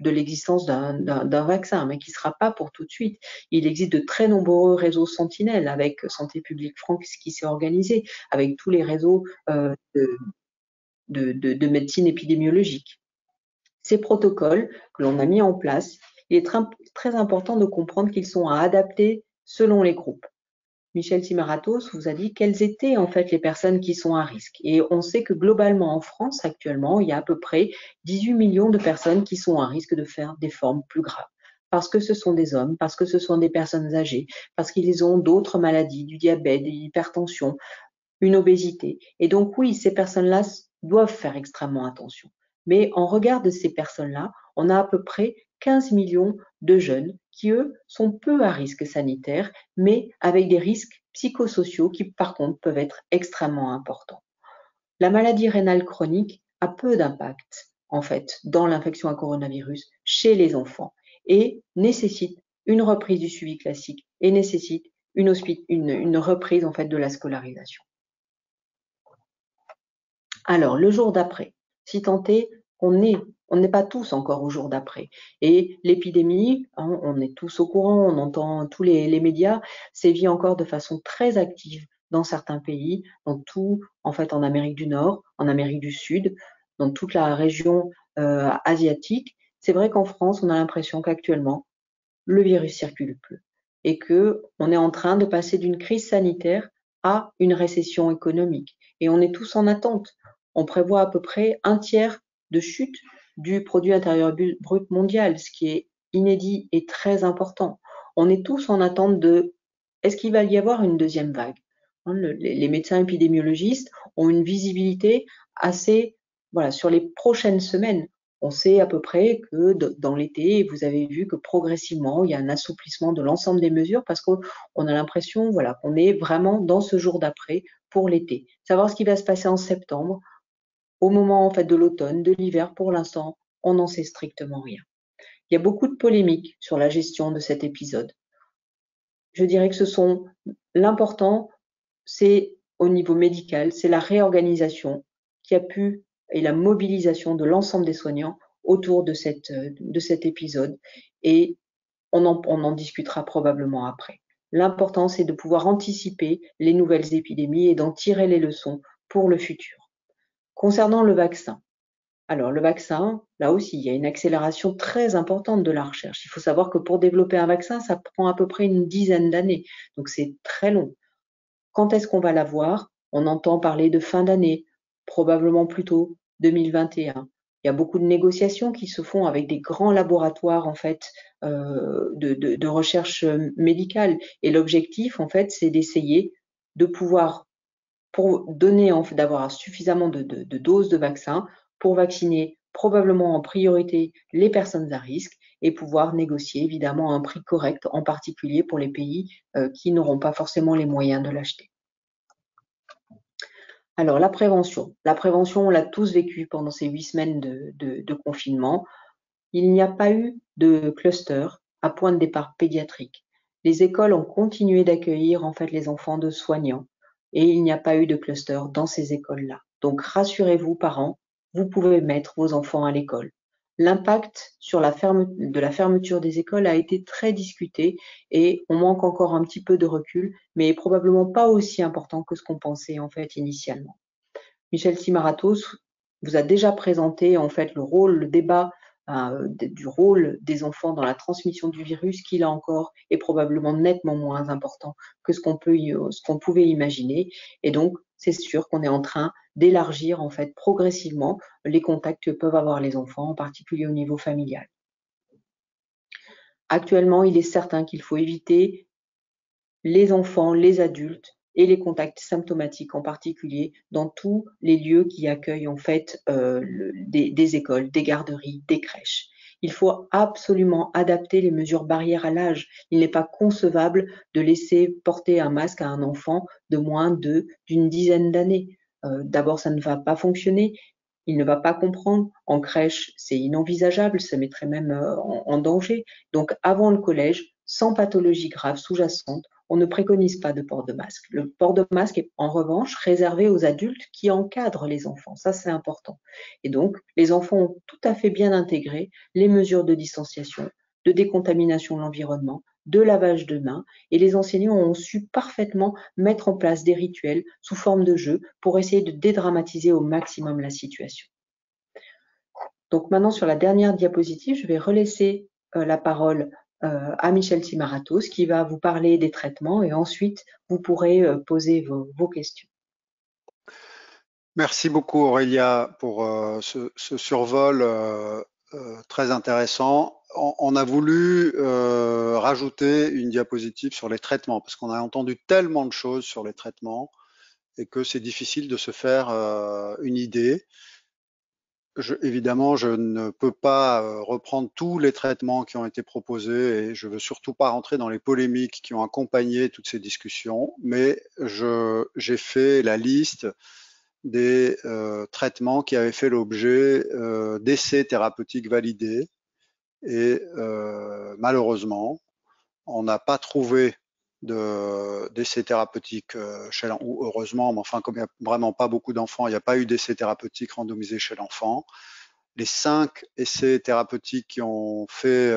l'existence d'un vaccin, mais qui ne sera pas pour tout de suite. Il existe de très nombreux réseaux sentinelles avec Santé publique France qui s'est organisé, avec tous les réseaux de médecine épidémiologique. Ces protocoles que l'on a mis en place, il est très important de comprendre qu'ils sont à adapter selon les groupes. Michel Simaratos vous a dit quelles étaient en fait les personnes qui sont à risque. Et on sait que globalement en France actuellement, il y a à peu près 18 millions de personnes qui sont à risque de faire des formes plus graves. Parce que ce sont des hommes, parce que ce sont des personnes âgées, parce qu'ils ont d'autres maladies, du diabète, de l'hypertension, une obésité. Et donc oui, ces personnes-là doivent faire extrêmement attention. Mais en regard de ces personnes-là, on a à peu près 15 millions de jeunes qui, eux, sont peu à risque sanitaire, mais avec des risques psychosociaux qui, par contre, peuvent être extrêmement importants. La maladie rénale chronique a peu d'impact, en fait, dans l'infection à coronavirus chez les enfants et nécessite une reprise du suivi classique et nécessite une reprise, en fait, de la scolarisation. Alors, le jour d'après, si tant est qu'on n'est pas tous encore au jour d'après. Et l'épidémie, on est tous au courant, on entend tous les médias, sévit encore de façon très active dans certains pays, en fait, en Amérique du Nord, en Amérique du Sud, dans toute la région asiatique. C'est vrai qu'en France, on a l'impression qu'actuellement, le virus circule plus et qu'on est en train de passer d'une crise sanitaire à une récession économique. Et on est tous en attente. On prévoit à peu près un tiers de chute du produit intérieur brut mondial, ce qui est inédit et très important. On est tous en attente de est-ce qu'il va y avoir une deuxième vague? Les médecins épidémiologistes ont une visibilité assez, voilà, sur les prochaines semaines. On sait à peu près que dans l'été, vous avez vu que progressivement, il y a un assouplissement de l'ensemble des mesures parce qu'on a l'impression, voilà, qu'on est vraiment dans ce jour d'après pour l'été. Savoir ce qui va se passer en septembre, au moment en fait de l'automne, de l'hiver, pour l'instant, on n'en sait strictement rien. Il y a beaucoup de polémiques sur la gestion de cet épisode. Je dirais que l'important, c'est au niveau médical, c'est la réorganisation qui a pu et la mobilisation de l'ensemble des soignants autour de cet épisode. Et on en discutera probablement après. L'important, c'est de pouvoir anticiper les nouvelles épidémies et d'en tirer les leçons pour le futur. Concernant le vaccin, alors le vaccin, là aussi, il y a une accélération très importante de la recherche. Il faut savoir que pour développer un vaccin, ça prend à peu près une dizaine d'années, donc c'est très long. Quand est-ce qu'on va l'avoir? On entend parler de fin d'année, probablement plutôt 2021. Il y a beaucoup de négociations qui se font avec des grands laboratoires en fait de recherche médicale. Et l'objectif en fait, c'est d'essayer de pouvoir d'avoir suffisamment de doses de vaccins pour vacciner probablement en priorité les personnes à risque et pouvoir négocier évidemment un prix correct, en particulier pour les pays qui n'auront pas forcément les moyens de l'acheter. Alors la prévention. La prévention, on l'a tous vécu pendant ces 8 semaines de confinement. Il n'y a pas eu de cluster à point de départ pédiatrique. Les écoles ont continué d'accueillir en fait les enfants de soignants et il n'y a pas eu de cluster dans ces écoles-là. Donc rassurez-vous parents, vous pouvez mettre vos enfants à l'école. L'impact de la fermeture des écoles a été très discuté et on manque encore un petit peu de recul, mais probablement pas aussi important que ce qu'on pensait en fait initialement. Michel Simaratos vous a déjà présenté en fait le débat du rôle des enfants dans la transmission du virus, qui là encore est probablement nettement moins important que ce qu'on pouvait imaginer. Et donc, c'est sûr qu'on est en train d'élargir en fait progressivement les contacts que peuvent avoir les enfants, en particulier au niveau familial. Actuellement, il est certain qu'il faut éviter les enfants, les adultes et les contacts symptomatiques en particulier dans tous les lieux qui accueillent en fait des écoles, des garderies, des crèches. Il faut absolument adapter les mesures barrières à l'âge. Il n'est pas concevable de laisser porter un masque à un enfant de moins d'une dizaine d'années. D'abord, ça ne va pas fonctionner. Il ne va pas comprendre. En crèche, c'est inenvisageable, ça mettrait même en danger. Donc, avant le collège, sans pathologie grave sous-jacente, on ne préconise pas de port de masque. Le port de masque est en revanche réservé aux adultes qui encadrent les enfants. Ça, c'est important. Et donc, les enfants ont tout à fait bien intégré les mesures de distanciation, de décontamination de l'environnement, de lavage de mains, et les enseignants ont su parfaitement mettre en place des rituels sous forme de jeu pour essayer de dédramatiser au maximum la situation. Donc maintenant, sur la dernière diapositive, je vais relaisser la parole à Michel Simaratos qui va vous parler des traitements et ensuite vous pourrez poser vos questions. Merci beaucoup Aurélia pour ce survol très intéressant. On a voulu rajouter une diapositive sur les traitements parce qu'on a entendu tellement de choses sur les traitements et que c'est difficile de se faire une idée. Évidemment, je ne peux pas reprendre tous les traitements qui ont été proposés et je veux surtout pas rentrer dans les polémiques qui ont accompagné toutes ces discussions, mais j'ai fait la liste des traitements qui avaient fait l'objet d'essais thérapeutiques validés et malheureusement, on n'a pas trouvé d'essais thérapeutiques ou heureusement, mais enfin, comme il n'y a vraiment pas beaucoup d'enfants, il n'y a pas eu d'essais thérapeutiques randomisés chez l'enfant. Les 5 essais thérapeutiques qui ont fait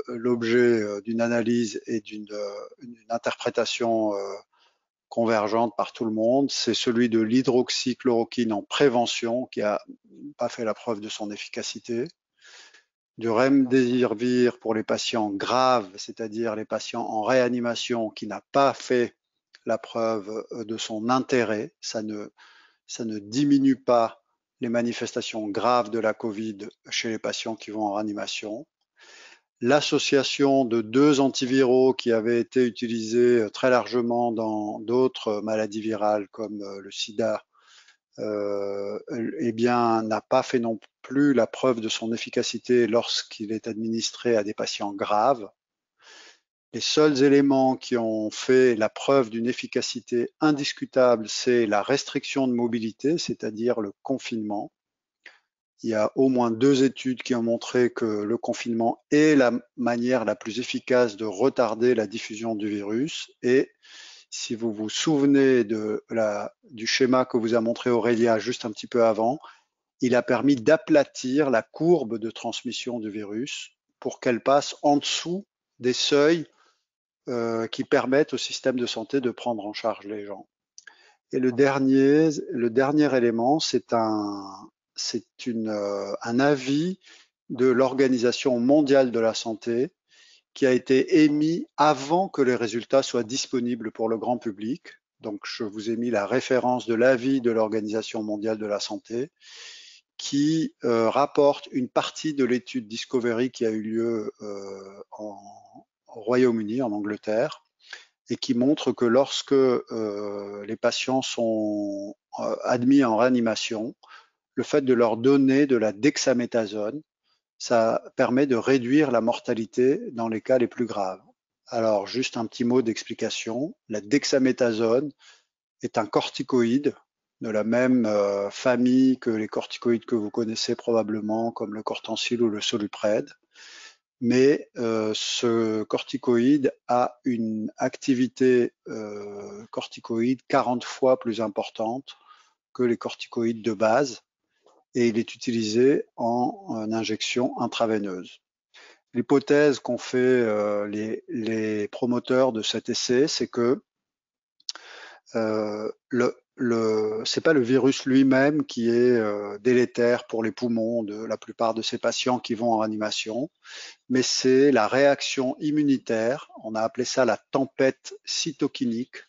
l'objet d'une analyse et d'une interprétation convergente par tout le monde, c'est celui de l'hydroxychloroquine en prévention qui n'a pas fait la preuve de son efficacité, du remdesivir pour les patients graves, c'est-à-dire les patients en réanimation, qui n'a pas fait la preuve de son intérêt. Ça ne diminue pas les manifestations graves de la Covid chez les patients qui vont en réanimation, l'association de deux antiviraux qui avaient été utilisés très largement dans d'autres maladies virales comme le sida, eh bien, n'a pas fait non plus la preuve de son efficacité lorsqu'il est administré à des patients graves. Les seuls éléments qui ont fait la preuve d'une efficacité indiscutable, c'est la restriction de mobilité, c'est-à-dire le confinement. Il y a au moins 2 études qui ont montré que le confinement est la manière la plus efficace de retarder la diffusion du virus. Et si vous vous souvenez du schéma que vous a montré Aurélia juste un petit peu avant, il a permis d'aplatir la courbe de transmission du virus pour qu'elle passe en dessous des seuils qui permettent au système de santé de prendre en charge les gens. Et le dernier élément, c'est un avis de l'Organisation mondiale de la santé qui a été émis avant que les résultats soient disponibles pour le grand public. Donc, je vous ai mis la référence de l'avis de l'Organisation mondiale de la santé qui rapporte une partie de l'étude Discovery qui a eu lieu au Royaume-Uni, en Angleterre, et qui montre que lorsque les patients sont admis en réanimation, le fait de leur donner de la dexaméthasone, ça permet de réduire la mortalité dans les cas les plus graves. Alors, juste un petit mot d'explication. La dexaméthasone est un corticoïde de la même famille que les corticoïdes que vous connaissez probablement, comme le Cortensil ou le Soluprède. Mais ce corticoïde a une activité corticoïde 40 fois plus importante que les corticoïdes de base et il est utilisé en injection intraveineuse. L'hypothèse qu'ont fait les promoteurs de cet essai, c'est que c'est pas le virus lui-même qui est délétère pour les poumons de la plupart de ces patients qui vont en réanimation, mais c'est la réaction immunitaire, on a appelé ça la tempête cytokinique,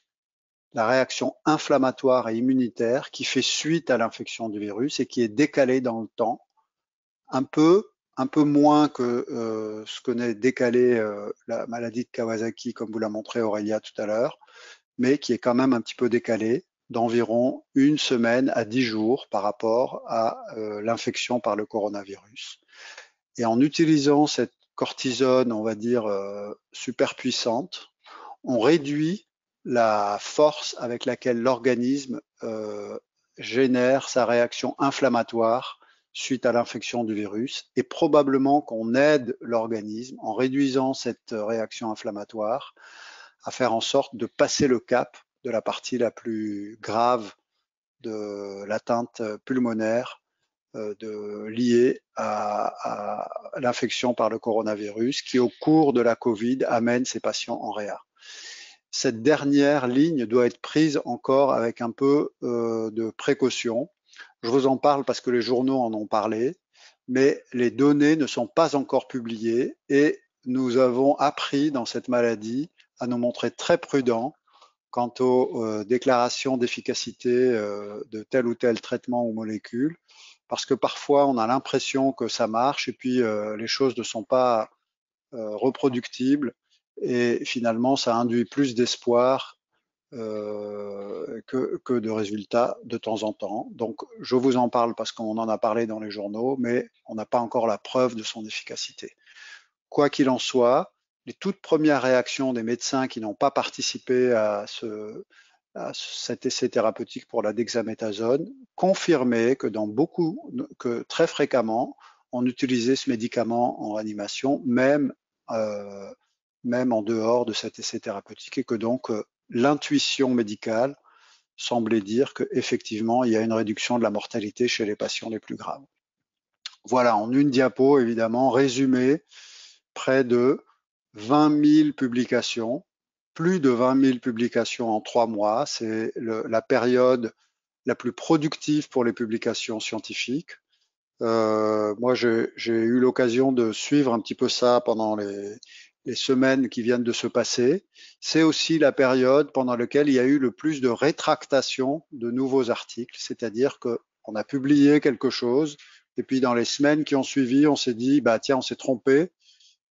la réaction inflammatoire et immunitaire qui fait suite à l'infection du virus et qui est décalée dans le temps, un peu moins que ce que n'est décalé la maladie de Kawasaki, comme vous l'a montré Aurélia tout à l'heure, mais qui est quand même un petit peu décalé d'environ 1 semaine à 10 jours par rapport à l'infection par le coronavirus. Et en utilisant cette cortisone, on va dire, super puissante, on réduit la force avec laquelle l'organisme génère sa réaction inflammatoire suite à l'infection du virus et probablement qu'on aide l'organisme en réduisant cette réaction inflammatoire à faire en sorte de passer le cap de la partie la plus grave de l'atteinte pulmonaire liée à l'infection par le coronavirus qui, au cours de la Covid, amène ces patients en réa. Cette dernière ligne doit être prise encore avec un peu de précaution. Je vous en parle parce que les journaux en ont parlé, mais les données ne sont pas encore publiées et nous avons appris dans cette maladie à nous montrer très prudents quant aux déclarations d'efficacité de tel ou tel traitement ou molécule, parce que parfois on a l'impression que ça marche et puis les choses ne sont pas reproductibles et finalement ça induit plus d'espoir que de résultats de temps en temps. Donc je vous en parle parce qu'on en a parlé dans les journaux, mais on n'a pas encore la preuve de son efficacité. Quoi qu'il en soit, les toutes premières réactions des médecins qui n'ont pas participé à cet essai thérapeutique pour la dexaméthasone confirmaient que très fréquemment, on utilisait ce médicament en réanimation, même en dehors de cet essai thérapeutique, et que donc l'intuition médicale semblait dire qu'effectivement, il y a une réduction de la mortalité chez les patients les plus graves. Voilà, en une diapo, évidemment, résumé, près de 20 000 publications, plus de 20 000 publications en 3 mois. C'est la période la plus productive pour les publications scientifiques. Moi, j'ai eu l'occasion de suivre un petit peu ça pendant les semaines qui viennent de se passer. C'est aussi la période pendant laquelle il y a eu le plus de rétractation de nouveaux articles, c'est-à-dire que On a publié quelque chose, et puis dans les semaines qui ont suivi, on s'est dit, bah tiens, on s'est trompé.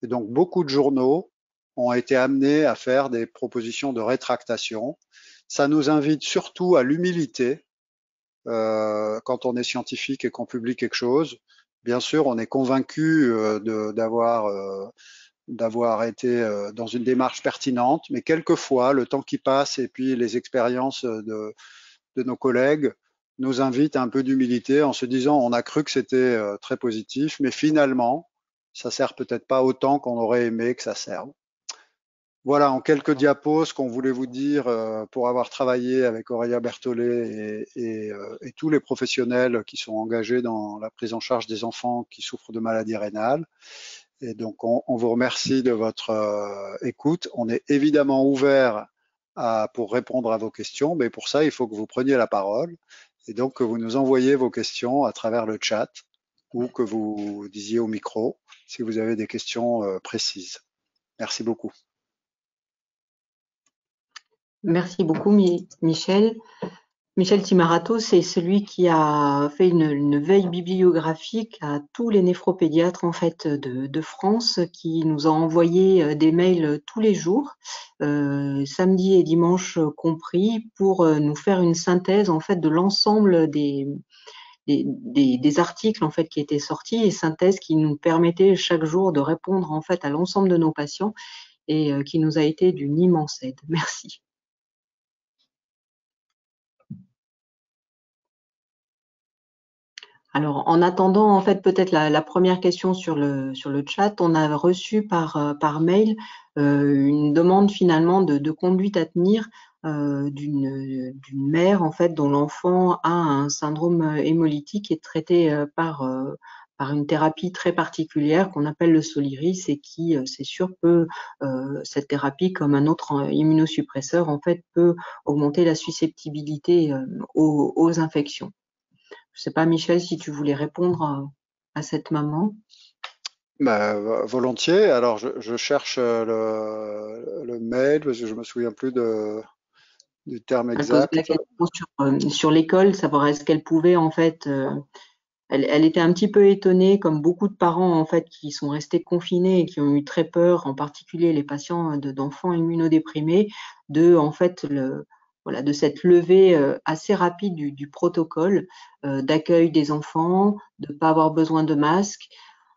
Et donc beaucoup de journaux ont été amenés à faire des propositions de rétractation. Ça nous invite surtout à l'humilité quand on est scientifique et qu'on publie quelque chose. Bien sûr, on est convaincu d'avoir été dans une démarche pertinente, mais quelquefois, le temps qui passe et puis les expériences de nos collègues nous invitent à un peu d'humilité en se disant on a cru que c'était très positif, mais finalement, ça sert peut-être pas autant qu'on aurait aimé que ça serve. Voilà, en quelques diapos, ce qu'on voulait vous dire pour avoir travaillé avec Aurélia Berthollet et tous les professionnels qui sont engagés dans la prise en charge des enfants qui souffrent de maladies rénales. Et donc, on vous remercie de votre écoute. On est évidemment ouvert pour répondre à vos questions, mais pour ça, il faut que vous preniez la parole et donc que vous nous envoyiez vos questions à travers le chat ou que vous disiez au micro si vous avez des questions précises. Merci beaucoup. Merci beaucoup, Michel. Michel Timarato, c'est celui qui a fait une veille bibliographique à tous les néphropédiatres en fait de France, qui nous a envoyé des mails tous les jours, samedi et dimanche compris, pour nous faire une synthèse en fait de l'ensemble des articles en fait qui étaient sortis, et synthèse qui nous permettait chaque jour de répondre en fait à l'ensemble de nos patients, et qui nous a été d'une immense aide. Merci. Alors, en attendant, en fait, peut-être la première question sur le chat, on a reçu par mail une demande finalement de conduite à tenir d'une mère en fait dont l'enfant a un syndrome hémolytique et est traité par une thérapie très particulière qu'on appelle le Soliris, et qui, c'est sûr, cette thérapie, comme un autre immunosuppresseur, en fait, peut augmenter la susceptibilité aux infections. Je ne sais pas, Michel, si tu voulais répondre à cette maman. Bah, volontiers. Alors, je cherche le mail parce que je me souviens plus du terme Elle posait la exact. question sur l'école, savoir est-ce qu'elle pouvait en fait. Elle était un petit peu étonnée, comme beaucoup de parents en fait qui sont restés confinés et qui ont eu très peur, en particulier les patients d'enfants immunodéprimés, de en fait voilà, de cette levée assez rapide du protocole d'accueil des enfants, de ne pas avoir besoin de masque.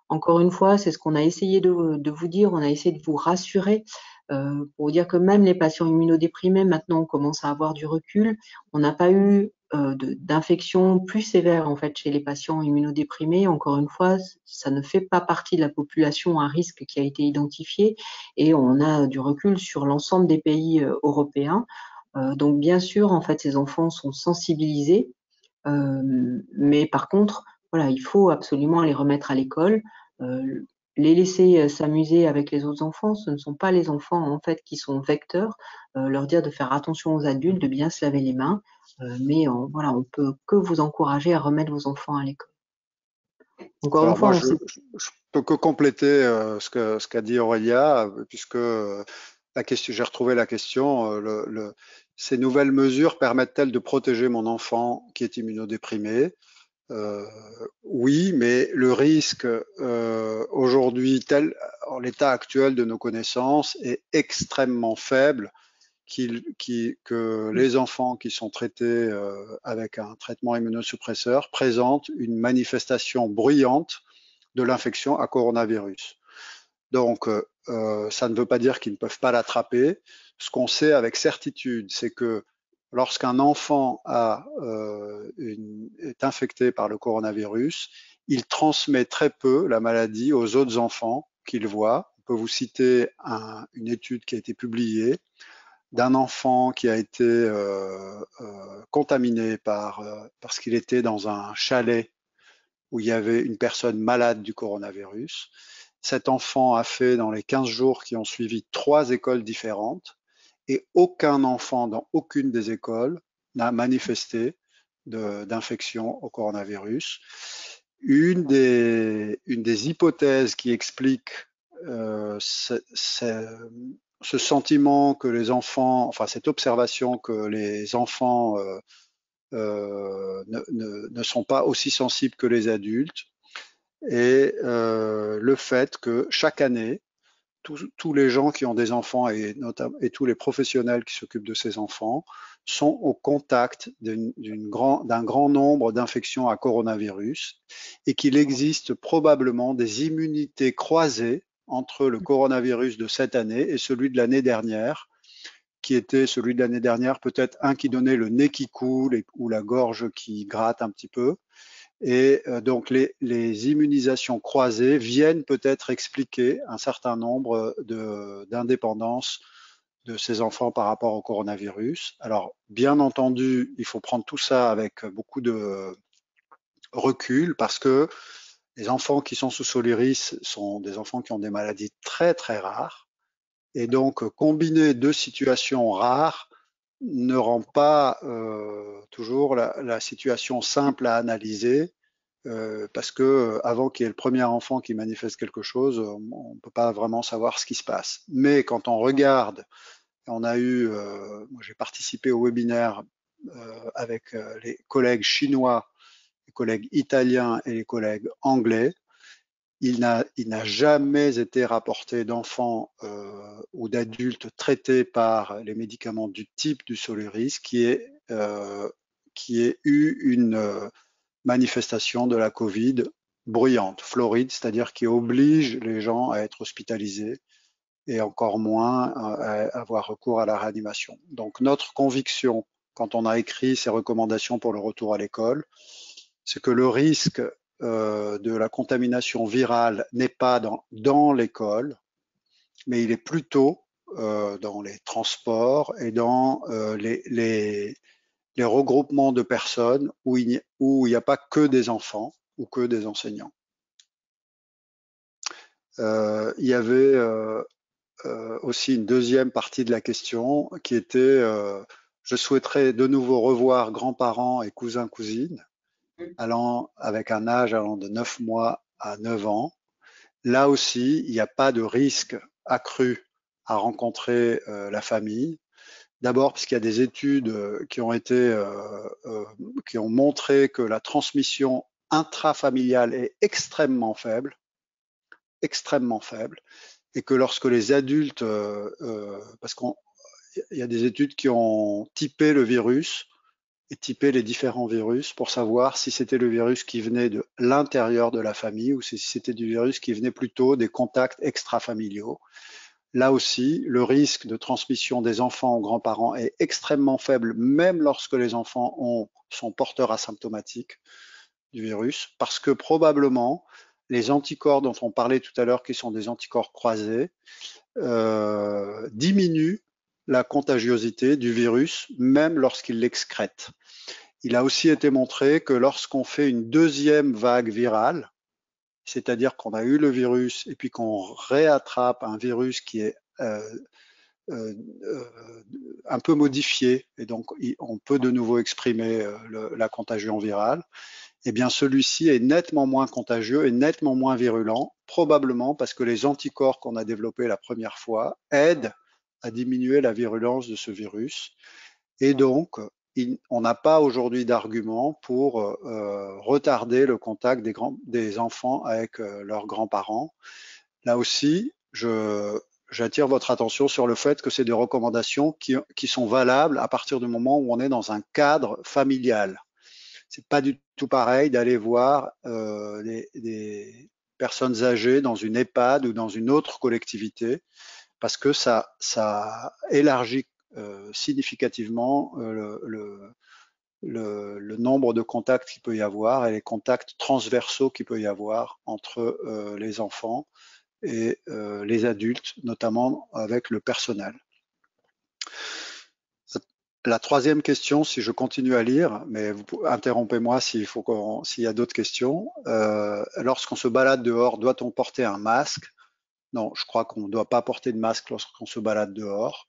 Encore une fois, c'est ce qu'on a essayé de vous dire, on a essayé de vous rassurer pour vous dire que même les patients immunodéprimés, maintenant, on commence à avoir du recul. On n'a pas eu d'infection plus sévère en fait chez les patients immunodéprimés. Encore une fois, ça ne fait pas partie de la population à risque qui a été identifiée, et on a du recul sur l'ensemble des pays européens. Donc bien sûr, en fait, ces enfants sont sensibilisés, mais par contre, voilà, il faut absolument les remettre à l'école. Les laisser s'amuser avec les autres enfants, ce ne sont pas les enfants en fait qui sont vecteurs. Leur dire de faire attention aux adultes, de bien se laver les mains, mais voilà, on peut que vous encourager à remettre vos enfants à l'école. Encore une Alors fois, moi, on sait. je peux que compléter ce qu'a dit Aurélia, puisque j'ai retrouvé la question. Ces nouvelles mesures permettent-elles de protéger mon enfant qui est immunodéprimé? Oui, mais le risque aujourd'hui, en l'état actuel de nos connaissances, est extrêmement faible que les enfants qui sont traités avec un traitement immunosuppresseur présentent une manifestation bruyante de l'infection à coronavirus. Donc, ça ne veut pas dire qu'ils ne peuvent pas l'attraper. Ce qu'on sait avec certitude, c'est que lorsqu'un enfant est infecté par le coronavirus, il transmet très peu la maladie aux autres enfants qu'il voit. On peut vous citer une étude qui a été publiée d'un enfant qui a été contaminé parce qu'il était dans un chalet où il y avait une personne malade du coronavirus. Cet enfant a fait dans les 15 jours qui ont suivi 3 écoles différentes, et aucun enfant dans aucune des écoles n'a manifesté d'infection au coronavirus. Une des hypothèses qui explique ce sentiment que les enfants, enfin cette observation que les enfants ne sont pas aussi sensibles que les adultes, et le fait que chaque année, tous les gens qui ont des enfants et tous les professionnels qui s'occupent de ces enfants sont au contact d'un grand nombre d'infections à coronavirus, et qu'il existe probablement des immunités croisées entre le coronavirus de cette année et celui de l'année dernière, qui était celui de l'année dernière, peut-être un qui donnait le nez qui coule ou la gorge qui gratte un petit peu. Et donc les immunisations croisées viennent peut-être expliquer un certain nombre d'indépendances de ces enfants par rapport au coronavirus. Alors, bien entendu, il faut prendre tout ça avec beaucoup de recul, parce que les enfants qui sont sous Soliris sont des enfants qui ont des maladies très très rares. Et donc, combiner deux situations rares ne rend pas toujours la situation simple à analyser, parce que avant qu'il y ait le premier enfant qui manifeste quelque chose, on ne peut pas vraiment savoir ce qui se passe. Mais quand on regarde, moi j'ai participé au webinaire avec les collègues chinois, les collègues italiens et les collègues anglais. Il n'a jamais été rapporté d'enfants ou d'adultes traités par les médicaments du type du Soliris qui ait eu une manifestation de la Covid bruyante, floride, c'est-à-dire qui oblige les gens à être hospitalisés et encore moins à avoir recours à la réanimation. Donc notre conviction, quand on a écrit ces recommandations pour le retour à l'école, c'est que le risque de la contamination virale n'est pas dans l'école, mais il est plutôt dans les transports et dans les regroupements de personnes où il n'y a pas que des enfants ou que des enseignants. Il y avait aussi une deuxième partie de la question qui était je souhaiterais de nouveau revoir grands-parents et cousins-cousines avec un âge allant de 9 mois à 9 ans. Là aussi, il n'y a pas de risque accru à rencontrer la famille. D'abord, parce qu'il y a des études qui ont montré que la transmission intrafamiliale est extrêmement faible, et que lorsque les adultes, parce qu'il y a des études qui ont typé le virus et typé les différents virus pour savoir si c'était le virus qui venait de l'intérieur de la famille ou si c'était du virus qui venait plutôt des contacts extrafamiliaux. Là aussi, le risque de transmission des enfants aux grands-parents est extrêmement faible, même lorsque les enfants sont porteurs asymptomatiques du virus, parce que probablement les anticorps dont on parlait tout à l'heure, qui sont des anticorps croisés, diminuent la contagiosité du virus, même lorsqu'il l'excrète. Il a aussi été montré que lorsqu'on fait une deuxième vague virale, c'est-à-dire qu'on a eu le virus et puis qu'on réattrape un virus qui est un peu modifié, et donc on peut de nouveau exprimer la contagion virale, eh bien celui-ci est nettement moins contagieux et nettement moins virulent, probablement parce que les anticorps qu'on a développés la première fois aident à diminuer la virulence de ce virus. Et donc, on n'a pas aujourd'hui d'argument pour retarder le contact des enfants avec leurs grands-parents. Là aussi, j'attire votre attention sur le fait que c'est des recommandations qui sont valables à partir du moment où on est dans un cadre familial. C'est pas du tout pareil d'aller voir des personnes âgées dans une EHPAD ou dans une autre collectivité, parce que ça élargit significativement le nombre de contacts qu'il peut y avoir et les contacts transversaux qu'il peut y avoir entre les enfants et les adultes, notamment avec le personnel. La troisième question, si je continue à lire, mais interrompez-moi s'il y a d'autres questions. Lorsqu'on se balade dehors, doit-on porter un masque? Non, je crois qu'on ne doit pas porter de masque lorsqu'on se balade dehors.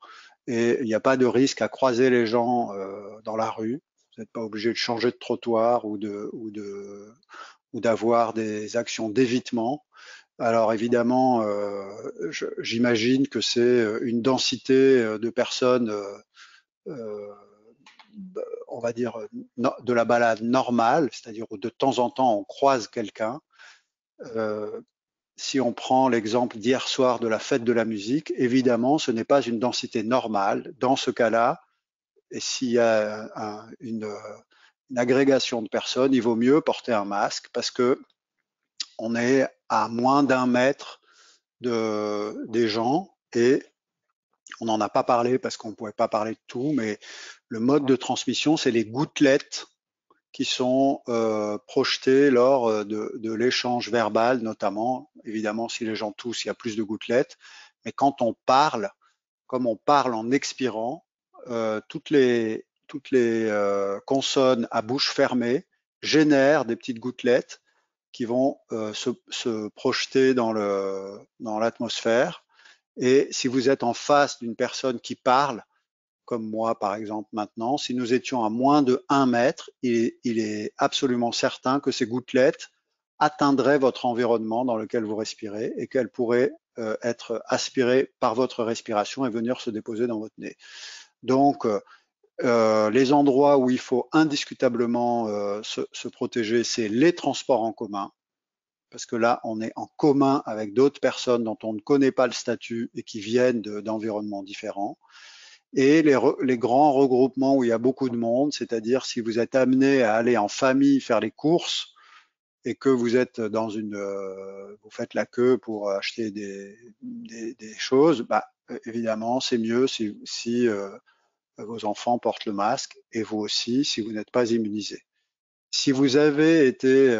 Et il n'y a pas de risque à croiser les gens dans la rue. Vous n'êtes pas obligé de changer de trottoir ou d'avoir des actions d'évitement. Alors évidemment, j'imagine que c'est une densité de personnes va dire, de la balade normale, c'est-à-dire où de temps en temps on croise quelqu'un. Si on prend l'exemple d'hier soir de la fête de la musique, évidemment, ce n'est pas une densité normale. Dans ce cas-là, et s'il y a une agrégation de personnes, il vaut mieux porter un masque parce que on est à moins d'1 mètre des gens et on n'en a pas parlé parce qu'on ne pouvait pas parler de tout, mais le mode de transmission, c'est les gouttelettes qui sont projetées lors de l'échange verbal, notamment. Évidemment, si les gens toussent, il y a plus de gouttelettes. Mais quand on parle, comme on parle en expirant, toutes les consonnes à bouche fermée génèrent des petites gouttelettes qui vont se projeter dans l'atmosphère. Et si vous êtes en face d'une personne qui parle, comme moi par exemple maintenant, si nous étions à moins de 1 mètre, il est absolument certain que ces gouttelettes atteindraient votre environnement dans lequel vous respirez et qu'elles pourraient être aspirées par votre respiration et venir se déposer dans votre nez. Donc, les endroits où il faut indiscutablement se protéger, c'est les transports en commun, parce que là, on est en commun avec d'autres personnes dont on ne connaît pas le statut et qui viennent d'environnements différents. Et les grands regroupements où il y a beaucoup de monde, c'est-à-dire si vous êtes amené à aller en famille faire les courses et que vous êtes dans vous faites la queue pour acheter des choses, bah, évidemment, c'est mieux si vos enfants portent le masque et vous aussi si vous n'êtes pas immunisé. Si vous avez été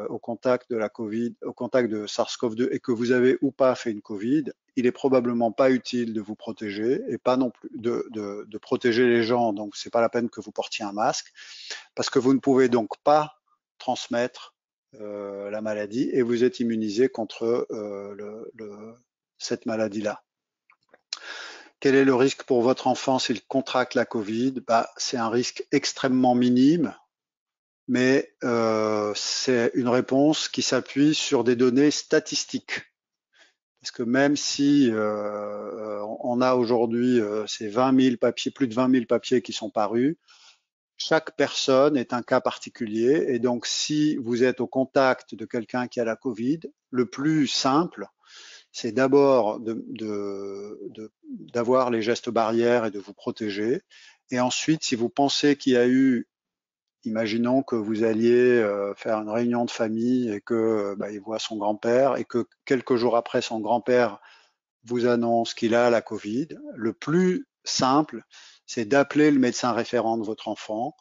au contact de la Covid, au contact de SARS-CoV-2 et que vous avez ou pas fait une Covid, il est probablement pas utile de vous protéger et pas non plus de protéger les gens. Donc c'est pas la peine que vous portiez un masque parce que vous ne pouvez donc pas transmettre la maladie et vous êtes immunisé contre cette maladie-là. Quel est le risque pour votre enfant s'il contracte la Covid? Bah, c'est un risque extrêmement minime, mais c'est une réponse qui s'appuie sur des données statistiques. Parce que même si on a aujourd'hui ces 20 000 papiers, plus de 20 000 papiers qui sont parus, chaque personne est un cas particulier. Et donc, si vous êtes au contact de quelqu'un qui a la Covid, le plus simple, c'est d'abord d'avoir les gestes barrières et de vous protéger. Et ensuite, si vous pensez qu'il y a eu, imaginons que vous alliez faire une réunion de famille et que il voit son grand-père et que quelques jours après son grand-père vous annonce qu'il a la Covid, le plus simple, c'est d'appeler le médecin référent de votre enfant,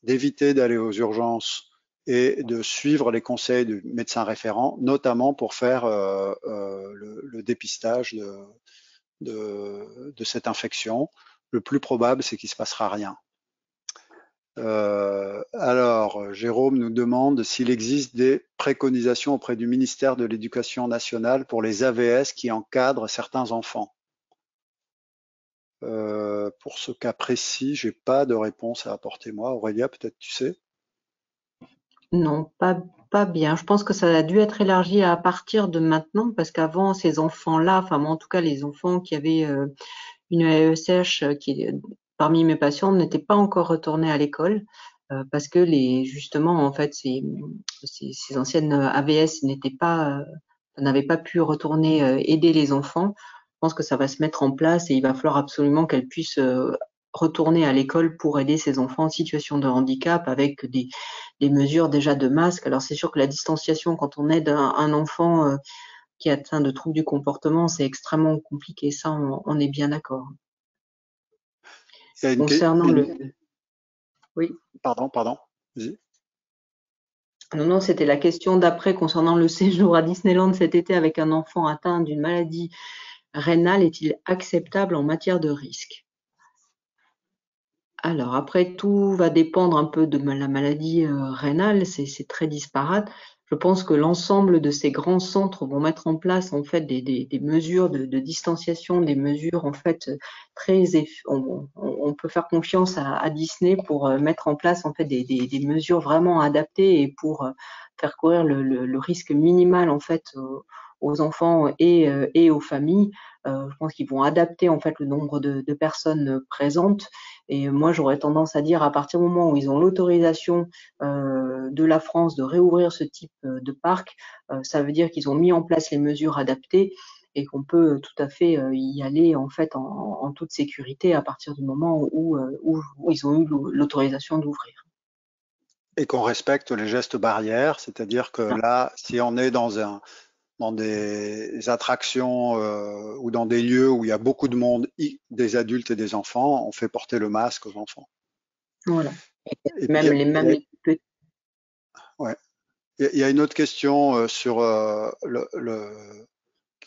d'éviter d'aller aux urgences et de suivre les conseils du médecin référent, notamment pour faire le dépistage de cette infection. Le plus probable, c'est qu'il ne se passera rien. Alors, Jérôme nous demande s'il existe des préconisations auprès du ministère de l'Éducation nationale pour les AVS qui encadrent certains enfants. Pour ce cas précis, j'ai pas de réponse à apporter moi. Aurélia, peut-être tu sais? Non, pas bien. Je pense que ça a dû être élargi à partir de maintenant, parce qu'avant, ces enfants-là, enfin moi en tout cas les enfants qui avaient une AESH qui, parmi mes patients, n'étaient pas encore retournés à l'école, parce que justement, en fait, ces anciennes AVS n'avaient pas pu retourner aider les enfants. Je pense que ça va se mettre en place et il va falloir absolument qu'elles puissent retourner à l'école pour aider ces enfants en situation de handicap avec des mesures déjà de masque. Alors c'est sûr que la distanciation quand on aide un enfant qui est atteint de troubles du comportement, c'est extrêmement compliqué. Ça, on est bien d'accord. Concernant oui. Pardon, vas-y. Non, c'était la question d'après concernant le séjour à Disneyland cet été avec un enfant atteint d'une maladie rénale. Est-il acceptable en matière de risque? Alors après, tout va dépendre un peu de la maladie rénale, c'est très disparate. Je pense que l'ensemble de ces grands centres vont mettre en place en fait des mesures de distanciation, des mesures en fait on peut faire confiance à Disney pour mettre en place en fait des mesures vraiment adaptées et pour faire courir le risque minimal en fait aux enfants et aux familles. Je pense qu'ils vont adapter en fait le nombre de personnes présentes Et moi, j'aurais tendance à dire, à partir du moment où ils ont l'autorisation de la France de réouvrir ce type de parc, ça veut dire qu'ils ont mis en place les mesures adaptées et qu'on peut tout à fait y aller en fait en toute sécurité à partir du moment où ils ont eu l'autorisation d'ouvrir. Et qu'on respecte les gestes barrières, c'est-à-dire que là, si on est dans des attractions ou dans des lieux où il y a beaucoup de monde, des adultes et des enfants, on fait porter le masque aux enfants. Voilà. Et puis, Même les petits. ouais. Il y a une autre question sur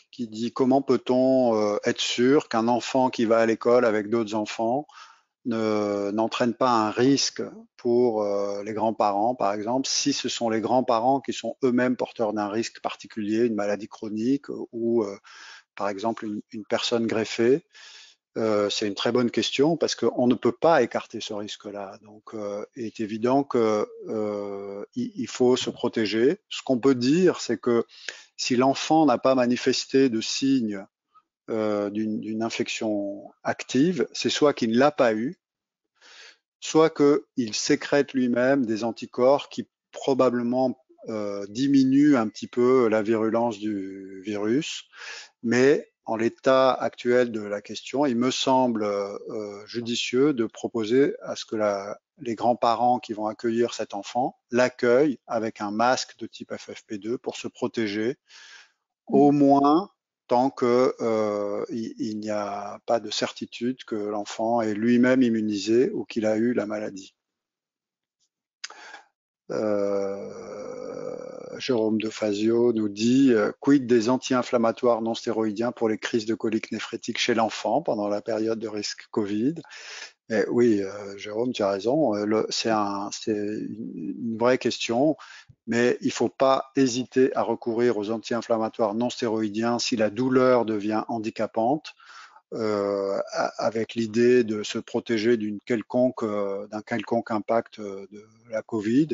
qui dit comment peut-on être sûr qu'un enfant qui va à l'école avec d'autres enfants n'entraîne pas un risque pour les grands-parents, par exemple, si ce sont les grands-parents qui sont eux-mêmes porteurs d'un risque particulier, une maladie chronique ou, par exemple, une personne greffée. C'est une très bonne question parce qu'on ne peut pas écarter ce risque-là. Donc, il est évident que il faut se protéger. Ce qu'on peut dire, c'est que si l'enfant n'a pas manifesté de signes d'une infection active, c'est soit qu'il ne l'a pas eu, soit qu'il sécrète lui-même des anticorps qui probablement diminuent un petit peu la virulence du virus. Mais en l'état actuel de la question, il me semble judicieux de proposer à ce que les grands-parents qui vont accueillir cet enfant l'accueillent avec un masque de type FFP2 pour se protéger, au moins tant que il n'y a pas de certitude que l'enfant est lui-même immunisé ou qu'il a eu la maladie. Jérôme de Fazio nous dit quid des anti-inflammatoires non stéroïdiens pour les crises de colique néphrétique chez l'enfant pendant la période de risque Covid. Et oui, Jérôme, tu as raison. C'est une vraie question, mais il ne faut pas hésiter à recourir aux anti-inflammatoires non stéroïdiens si la douleur devient handicapante. Avec l'idée de se protéger d'un quelconque impact de la Covid,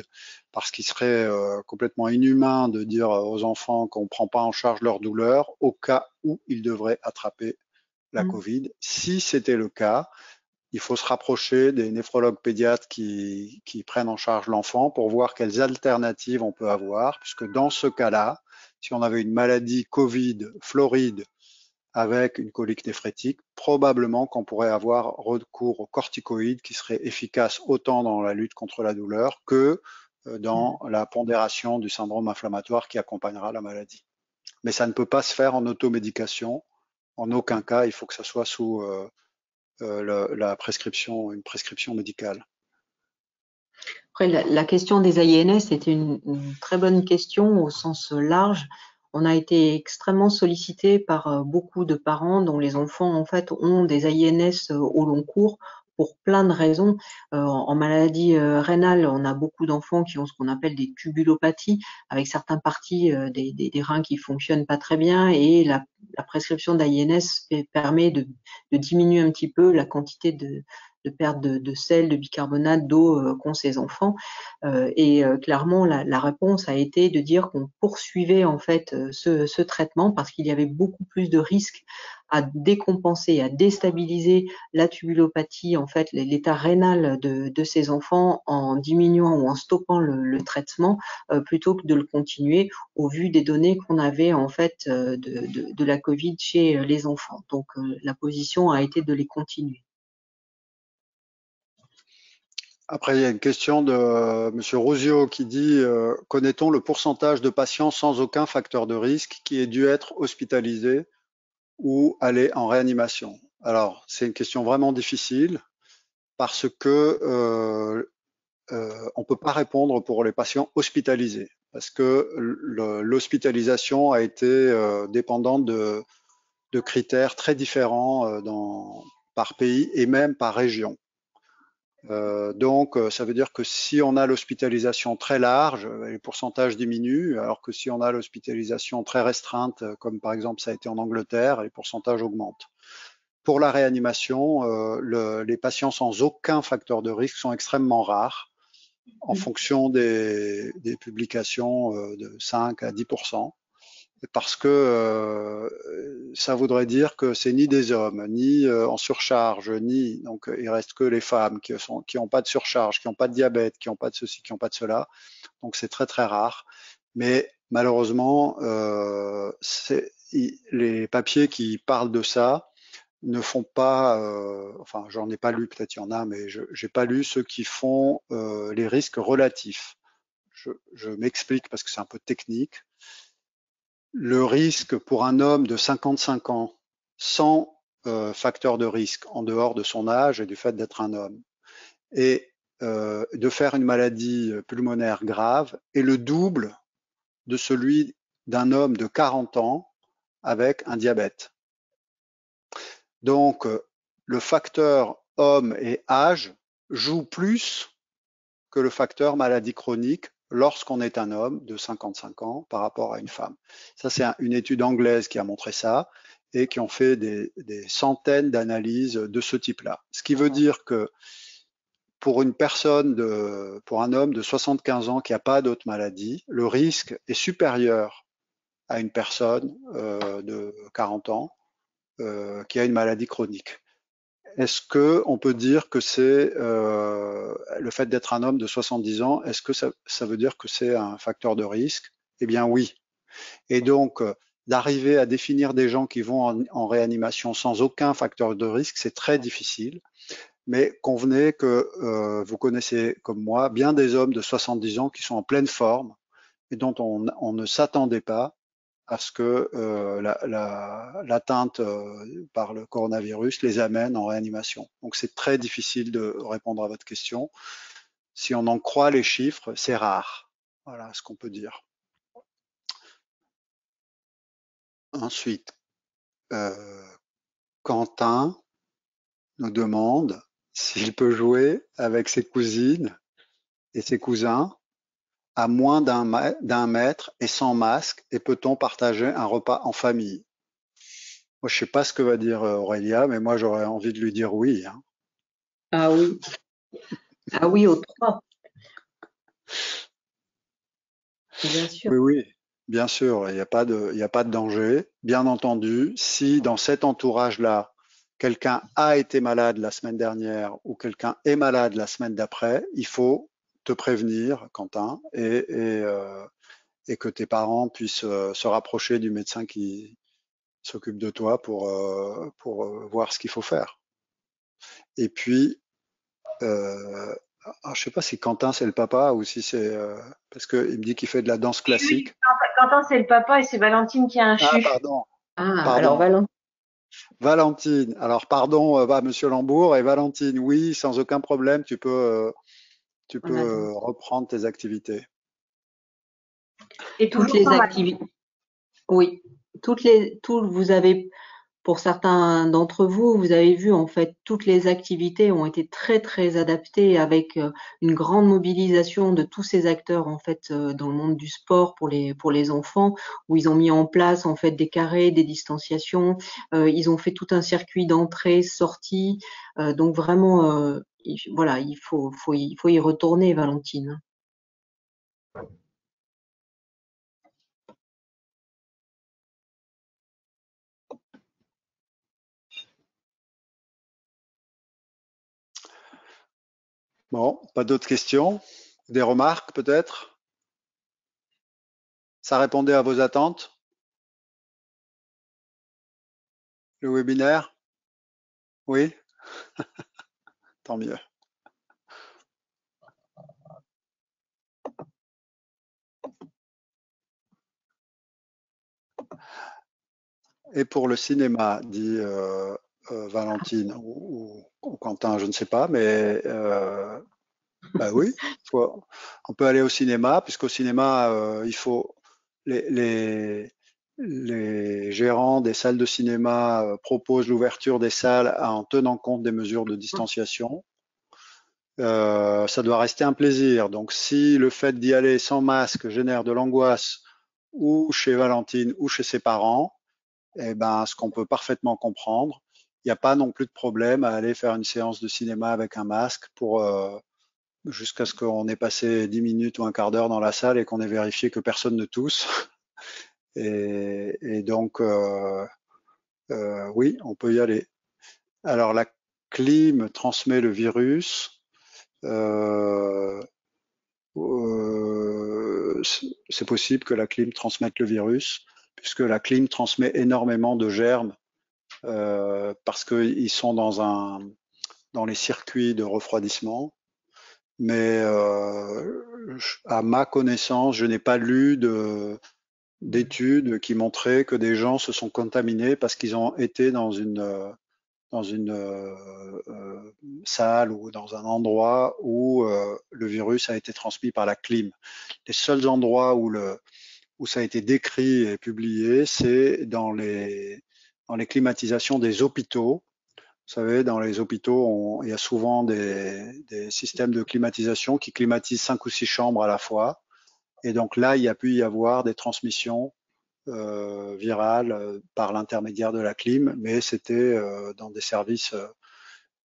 parce qu'il serait complètement inhumain de dire aux enfants qu'on ne prend pas en charge leur douleur au cas où ils devraient attraper la Covid. Si c'était le cas, il faut se rapprocher des néphrologues pédiatres qui prennent en charge l'enfant pour voir quelles alternatives on peut avoir, puisque dans ce cas-là, si on avait une maladie Covid floride avec une colique néphrétique, probablement qu'on pourrait avoir recours aux corticoïdes qui seraient efficaces autant dans la lutte contre la douleur que dans la pondération du syndrome inflammatoire qui accompagnera la maladie. Mais ça ne peut pas se faire en automédication. En aucun cas, il faut que ça soit sous la prescription, une prescription médicale. Après, la question des INS était une très bonne question au sens large. On a été extrêmement sollicité par beaucoup de parents dont les enfants en fait ont des INS au long cours pour plein de raisons. En maladie rénale, on a beaucoup d'enfants qui ont ce qu'on appelle des tubulopathies, avec certaines parties des reins qui fonctionnent pas très bien, et la prescription d'INS permet de diminuer un petit peu la quantité de perte de sel, de bicarbonate, d'eau qu'ont ces enfants. Et clairement, la réponse a été de dire qu'on poursuivait en fait ce traitement parce qu'il y avait beaucoup plus de risques à décompenser, à déstabiliser la tubulopathie, en fait, l'état rénal de ces enfants en diminuant ou en stoppant le traitement plutôt que de le continuer au vu des données qu'on avait en fait de la Covid chez les enfants. Donc la position a été de les continuer. Après, il y a une question de Monsieur Rosio qui dit connaît-on le pourcentage de patients sans aucun facteur de risque qui aient dû être hospitalisés ou aller en réanimation? Alors, c'est une question vraiment difficile parce que on peut pas répondre pour les patients hospitalisés parce que l'hospitalisation a été dépendante de critères très différents par pays et même par région. Donc, ça veut dire que si on a l'hospitalisation très large, les pourcentages diminuent, alors que si on a l'hospitalisation très restreinte, comme par exemple ça a été en Angleterre, les pourcentages augmentent. Pour la réanimation, les patients sans aucun facteur de risque sont extrêmement rares, en fonction des publications de 5 à 10%. parce que ça voudrait dire que c'est ni des hommes, ni en surcharge, ni donc il reste que les femmes qui ont pas de surcharge, qui n'ont pas de diabète, qui n'ont pas de ceci, qui n'ont pas de cela. Donc c'est très très rare. Mais malheureusement, les papiers qui parlent de ça ne font pas, enfin j'en ai pas lu, peut-être il y en a, mais je n'ai pas lu ceux qui font les risques relatifs. Je m'explique parce que c'est un peu technique. Le risque pour un homme de 55 ans sans facteur de risque en dehors de son âge et du fait d'être un homme et de faire une maladie pulmonaire grave est le double de celui d'un homme de 40 ans avec un diabète. Donc, le facteur homme et âge joue plus que le facteur maladie chronique lorsqu'on est un homme de 55 ans par rapport à une femme. Ça, c'est une étude anglaise qui a montré ça et qui ont fait des centaines d'analyses de ce type-là. Ce qui veut dire que pour une personne, pour un homme de 75 ans qui n'a pas d'autre maladie, le risque est supérieur à une personne de 40 ans qui a une maladie chronique. Est-ce que on peut dire que c'est le fait d'être un homme de 70 ans, est-ce que ça veut dire que c'est un facteur de risque? Eh bien oui. Et donc, d'arriver à définir des gens qui vont en réanimation sans aucun facteur de risque, c'est très difficile. Mais convenez que vous connaissez comme moi bien des hommes de 70 ans qui sont en pleine forme et dont on ne s'attendait pas à ce que l'atteinte par le coronavirus les amène en réanimation. Donc c'est très difficile de répondre à votre question. Si on en croit les chiffres, c'est rare. Voilà ce qu'on peut dire. Ensuite, Quentin nous demande s'il peut jouer avec ses cousines et ses cousins à moins d'un mètre et sans masque, et peut-on partager un repas en famille? Moi, je sais pas ce que va dire Aurélia, mais moi, j'aurais envie de lui dire oui, hein. Ah oui, ah oui, aux trois, bien sûr. Oui, oui, bien sûr, il y a pas de danger. Bien entendu, si dans cet entourage-là, quelqu'un a été malade la semaine dernière ou quelqu'un est malade la semaine d'après, il faut te prévenir, Quentin, et que tes parents puissent se rapprocher du médecin qui s'occupe de toi pour voir ce qu'il faut faire. Et puis, euh, alors, je sais pas si Quentin c'est le papa ou si c'est parce qu'il me dit qu'il fait de la danse Oui, oui. classique. Quentin, c'est le papa et c'est Valentine qui a un Ah, CHU. pardon, Ah, alors pardon. Valentin, Valentine. Alors, pardon, Monsieur Lambourg et Valentine. Oui, sans aucun problème, tu peux on attend. reprendre tes activités. Et Toutes toujours les sans masque. activités, oui, vous avez, pour certains d'entre vous, vous avez vu en fait, toutes les activités ont été très très adaptées avec une grande mobilisation de tous ces acteurs en fait dans le monde du sport pour les enfants, où ils ont mis en place en fait des carrés, des distanciations, ils ont fait tout un circuit d'entrée, sortie, donc vraiment, voilà, il faut y retourner, Valentine. Bon, pas d'autres questions? Des remarques peut-être? Ça répondait à vos attentes, le webinaire? Oui, tant mieux. Et pour le cinéma, dit Valentine ou Quentin, je ne sais pas, mais bah oui, on peut aller au cinéma, puisqu'au cinéma, il faut les, les, les gérants des salles de cinéma proposent l'ouverture des salles en tenant compte des mesures de distanciation. Ça doit rester un plaisir. Donc, si le fait d'y aller sans masque génère de l'angoisse ou chez Valentine ou chez ses parents, eh ben, ce qu'on peut parfaitement comprendre, il n'y a pas non plus de problème à aller faire une séance de cinéma avec un masque pour jusqu'à ce qu'on ait passé 10 minutes ou un quart d'heure dans la salle et qu'on ait vérifié que personne ne tousse. Et donc, oui, on peut y aller. Alors, la clim transmet le virus. C'est possible que la clim transmette le virus, puisque la clim transmet énormément de germes, parce qu'ils sont dans les circuits de refroidissement. Mais à ma connaissance, je n'ai pas lu d'études qui montraient que des gens se sont contaminés parce qu'ils ont été dans une salle ou dans un endroit où le virus a été transmis par la clim. Les seuls endroits où ça a été décrit et publié, c'est dans les climatisations des hôpitaux. Vous savez, dans les hôpitaux, il y a souvent des systèmes de climatisation qui climatisent 5 ou 6 chambres à la fois. Et donc là, il y a pu y avoir des transmissions virales par l'intermédiaire de la clim, mais c'était dans des services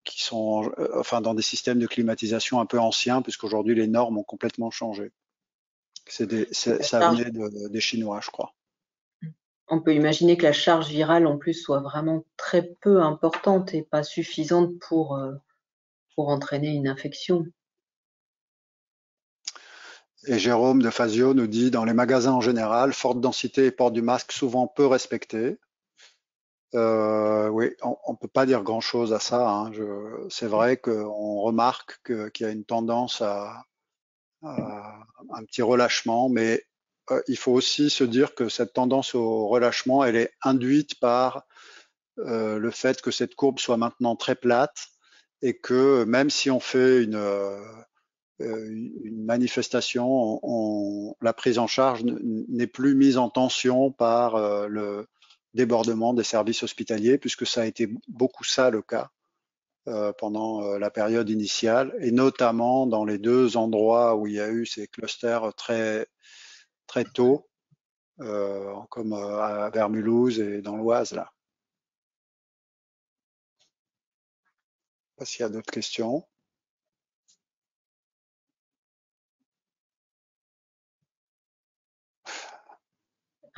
qui sont, enfin, dans des systèmes de climatisation un peu anciens, puisqu'aujourd'hui les normes ont complètement changé. Ça venait des Chinois, je crois. On peut imaginer que la charge virale en plus soit vraiment très peu importante et pas suffisante pour entraîner une infection. Et Jérôme de Fazio nous dit, dans les magasins en général, forte densité et port du masque souvent peu respecté. Oui, on ne peut pas dire grand-chose à ça. Hein. C'est vrai qu'on remarque qu'il y a une tendance à un petit relâchement, mais il faut aussi se dire que cette tendance au relâchement, elle est induite par le fait que cette courbe soit maintenant très plate et que même si on fait une manifestation, la prise en charge n'est plus mise en tension par le débordement des services hospitaliers, puisque ça a été beaucoup ça le cas pendant la période initiale, et notamment dans les 2 endroits où il y a eu ces clusters très, très tôt, comme vers Mulhouse et dans l'Oise, là. Je ne sais pas s'il y a d'autres questions.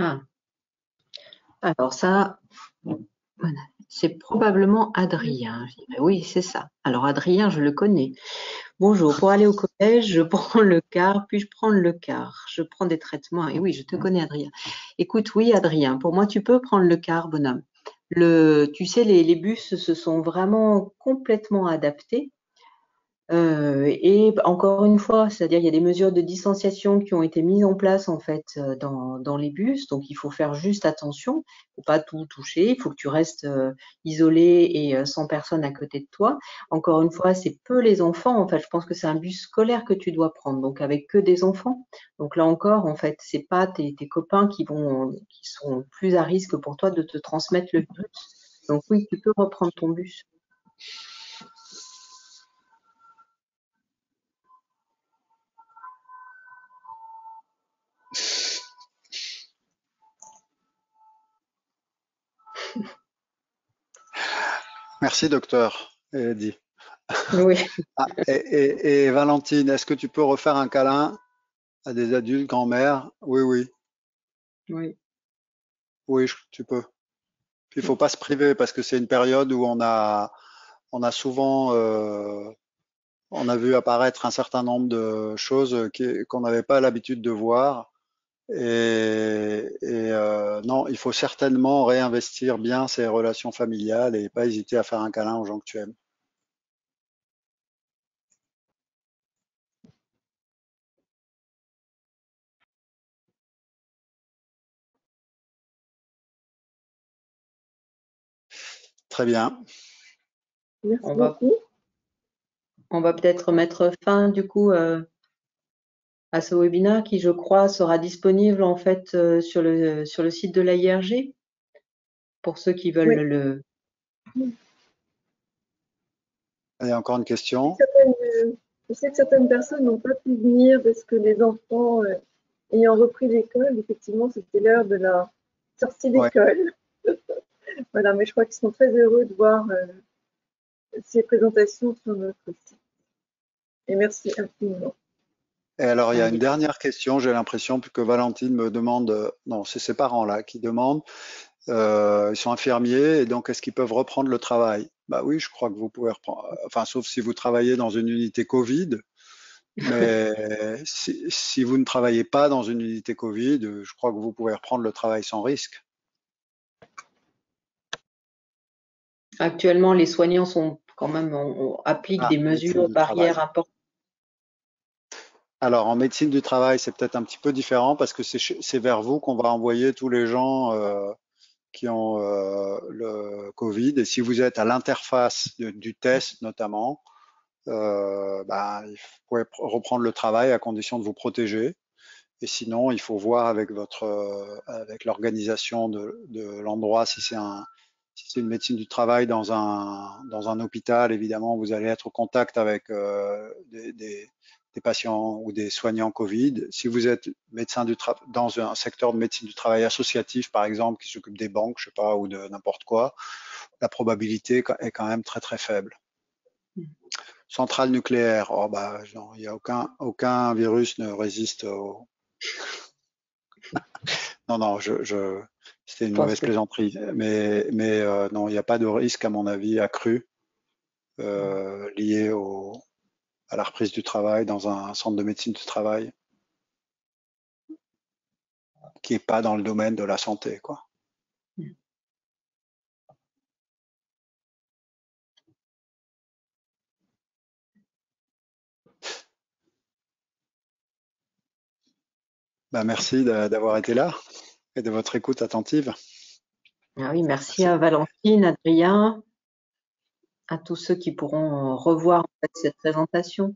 Ah. Alors ça, voilà. C'est probablement Adrien. Je dirais, oui, c'est ça. Alors Adrien, je le connais. Bonjour, pour aller au collège, je prends le car, puis-je prendre le car? Je prends des traitements. Et oui, je te connais, Adrien. Écoute, oui, Adrien, pour moi, tu peux prendre le car, bonhomme. Tu sais, les bus se sont vraiment complètement adaptés. Et encore une fois, c'est-à-dire il y a des mesures de distanciation qui ont été mises en place en fait dans les bus, donc il faut faire juste attention, il faut pas tout toucher, il faut que tu restes isolé et sans personne à côté de toi. Encore une fois, c'est peu les enfants, en fait, je pense que c'est un bus scolaire que tu dois prendre, donc avec que des enfants. Donc là encore, en fait, c'est pas tes copains qui sont plus à risque pour toi de te transmettre le virus. Donc oui, tu peux reprendre ton bus. Merci, docteur, elle a dit. Oui. Ah, et Valentine, est-ce que tu peux refaire un câlin à des adultes, grand-mère? Oui, oui, Oui. oui, tu peux. Puis il faut pas se priver parce que c'est une période où on a souvent, on a vu apparaître un certain nombre de choses qu'on n'avait pas l'habitude de voir. Non, il faut certainement réinvestir bien ses relations familiales et pas hésiter à faire un câlin aux gens que tu aimes. Très bien. Merci beaucoup. On va peut-être mettre fin du coup à ce webinaire qui, je crois, sera disponible en fait sur le site de l'AIRG pour ceux qui veulent le. Il y a encore une question. Je sais que certaines personnes n'ont pas pu venir parce que les enfants ayant repris l'école, effectivement, c'était l'heure de la sortie d'école. Ouais. Voilà, mais je crois qu'ils sont très heureux de voir ces présentations sur notre site. Et merci infiniment. Et alors, il y a une Oui. dernière question, j'ai l'impression, que Valentine me demande, non, c'est ses parents là qui demandent, ils sont infirmiers et donc est-ce qu'ils peuvent reprendre le travail? Bah oui, je crois que vous pouvez reprendre, enfin, sauf si vous travaillez dans une unité Covid, mais si vous ne travaillez pas dans une unité Covid, je crois que vous pouvez reprendre le travail sans risque. Actuellement, les soignants sont quand même, appliquent Ah, des médecine mesures du travail. barrières importantes. Alors, en médecine du travail, c'est peut-être un petit peu différent parce que c'est vers vous qu'on va envoyer tous les gens qui ont le Covid. Et si vous êtes à l'interface du test, notamment, vous pouvez reprendre le travail à condition de vous protéger. Et sinon, il faut voir avec avec l'organisation de l'endroit si c'est une médecine du travail dans un hôpital. Évidemment, vous allez être au contact avec des patients ou des soignants Covid. Si vous êtes médecin dans un secteur de médecine du travail associatif, par exemple, qui s'occupe des banques, je sais pas, ou de n'importe quoi, la probabilité est quand même très très faible. Centrale nucléaire, oh bah non, il y a aucun virus ne résiste au. Non, non, c'était Je une pense mauvaise que plaisanterie, mais non, il n'y a pas de risque à mon avis accru lié à la reprise du travail dans un centre de médecine du travail qui n'est pas dans le domaine de la santé, quoi. Ben, merci d'avoir été là et de votre écoute attentive. ah oui, merci Merci. à Valentine, Adrien, à tous ceux qui pourront revoir en fait, cette présentation.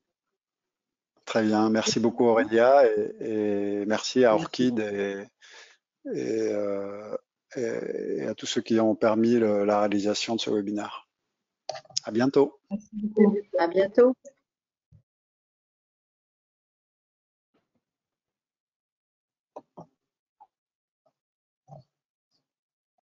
Très bien. Merci beaucoup Aurélia et merci à Merci. Orchid et, euh, et à tous ceux qui ont permis la réalisation de ce webinaire. À bientôt. Merci beaucoup. À bientôt.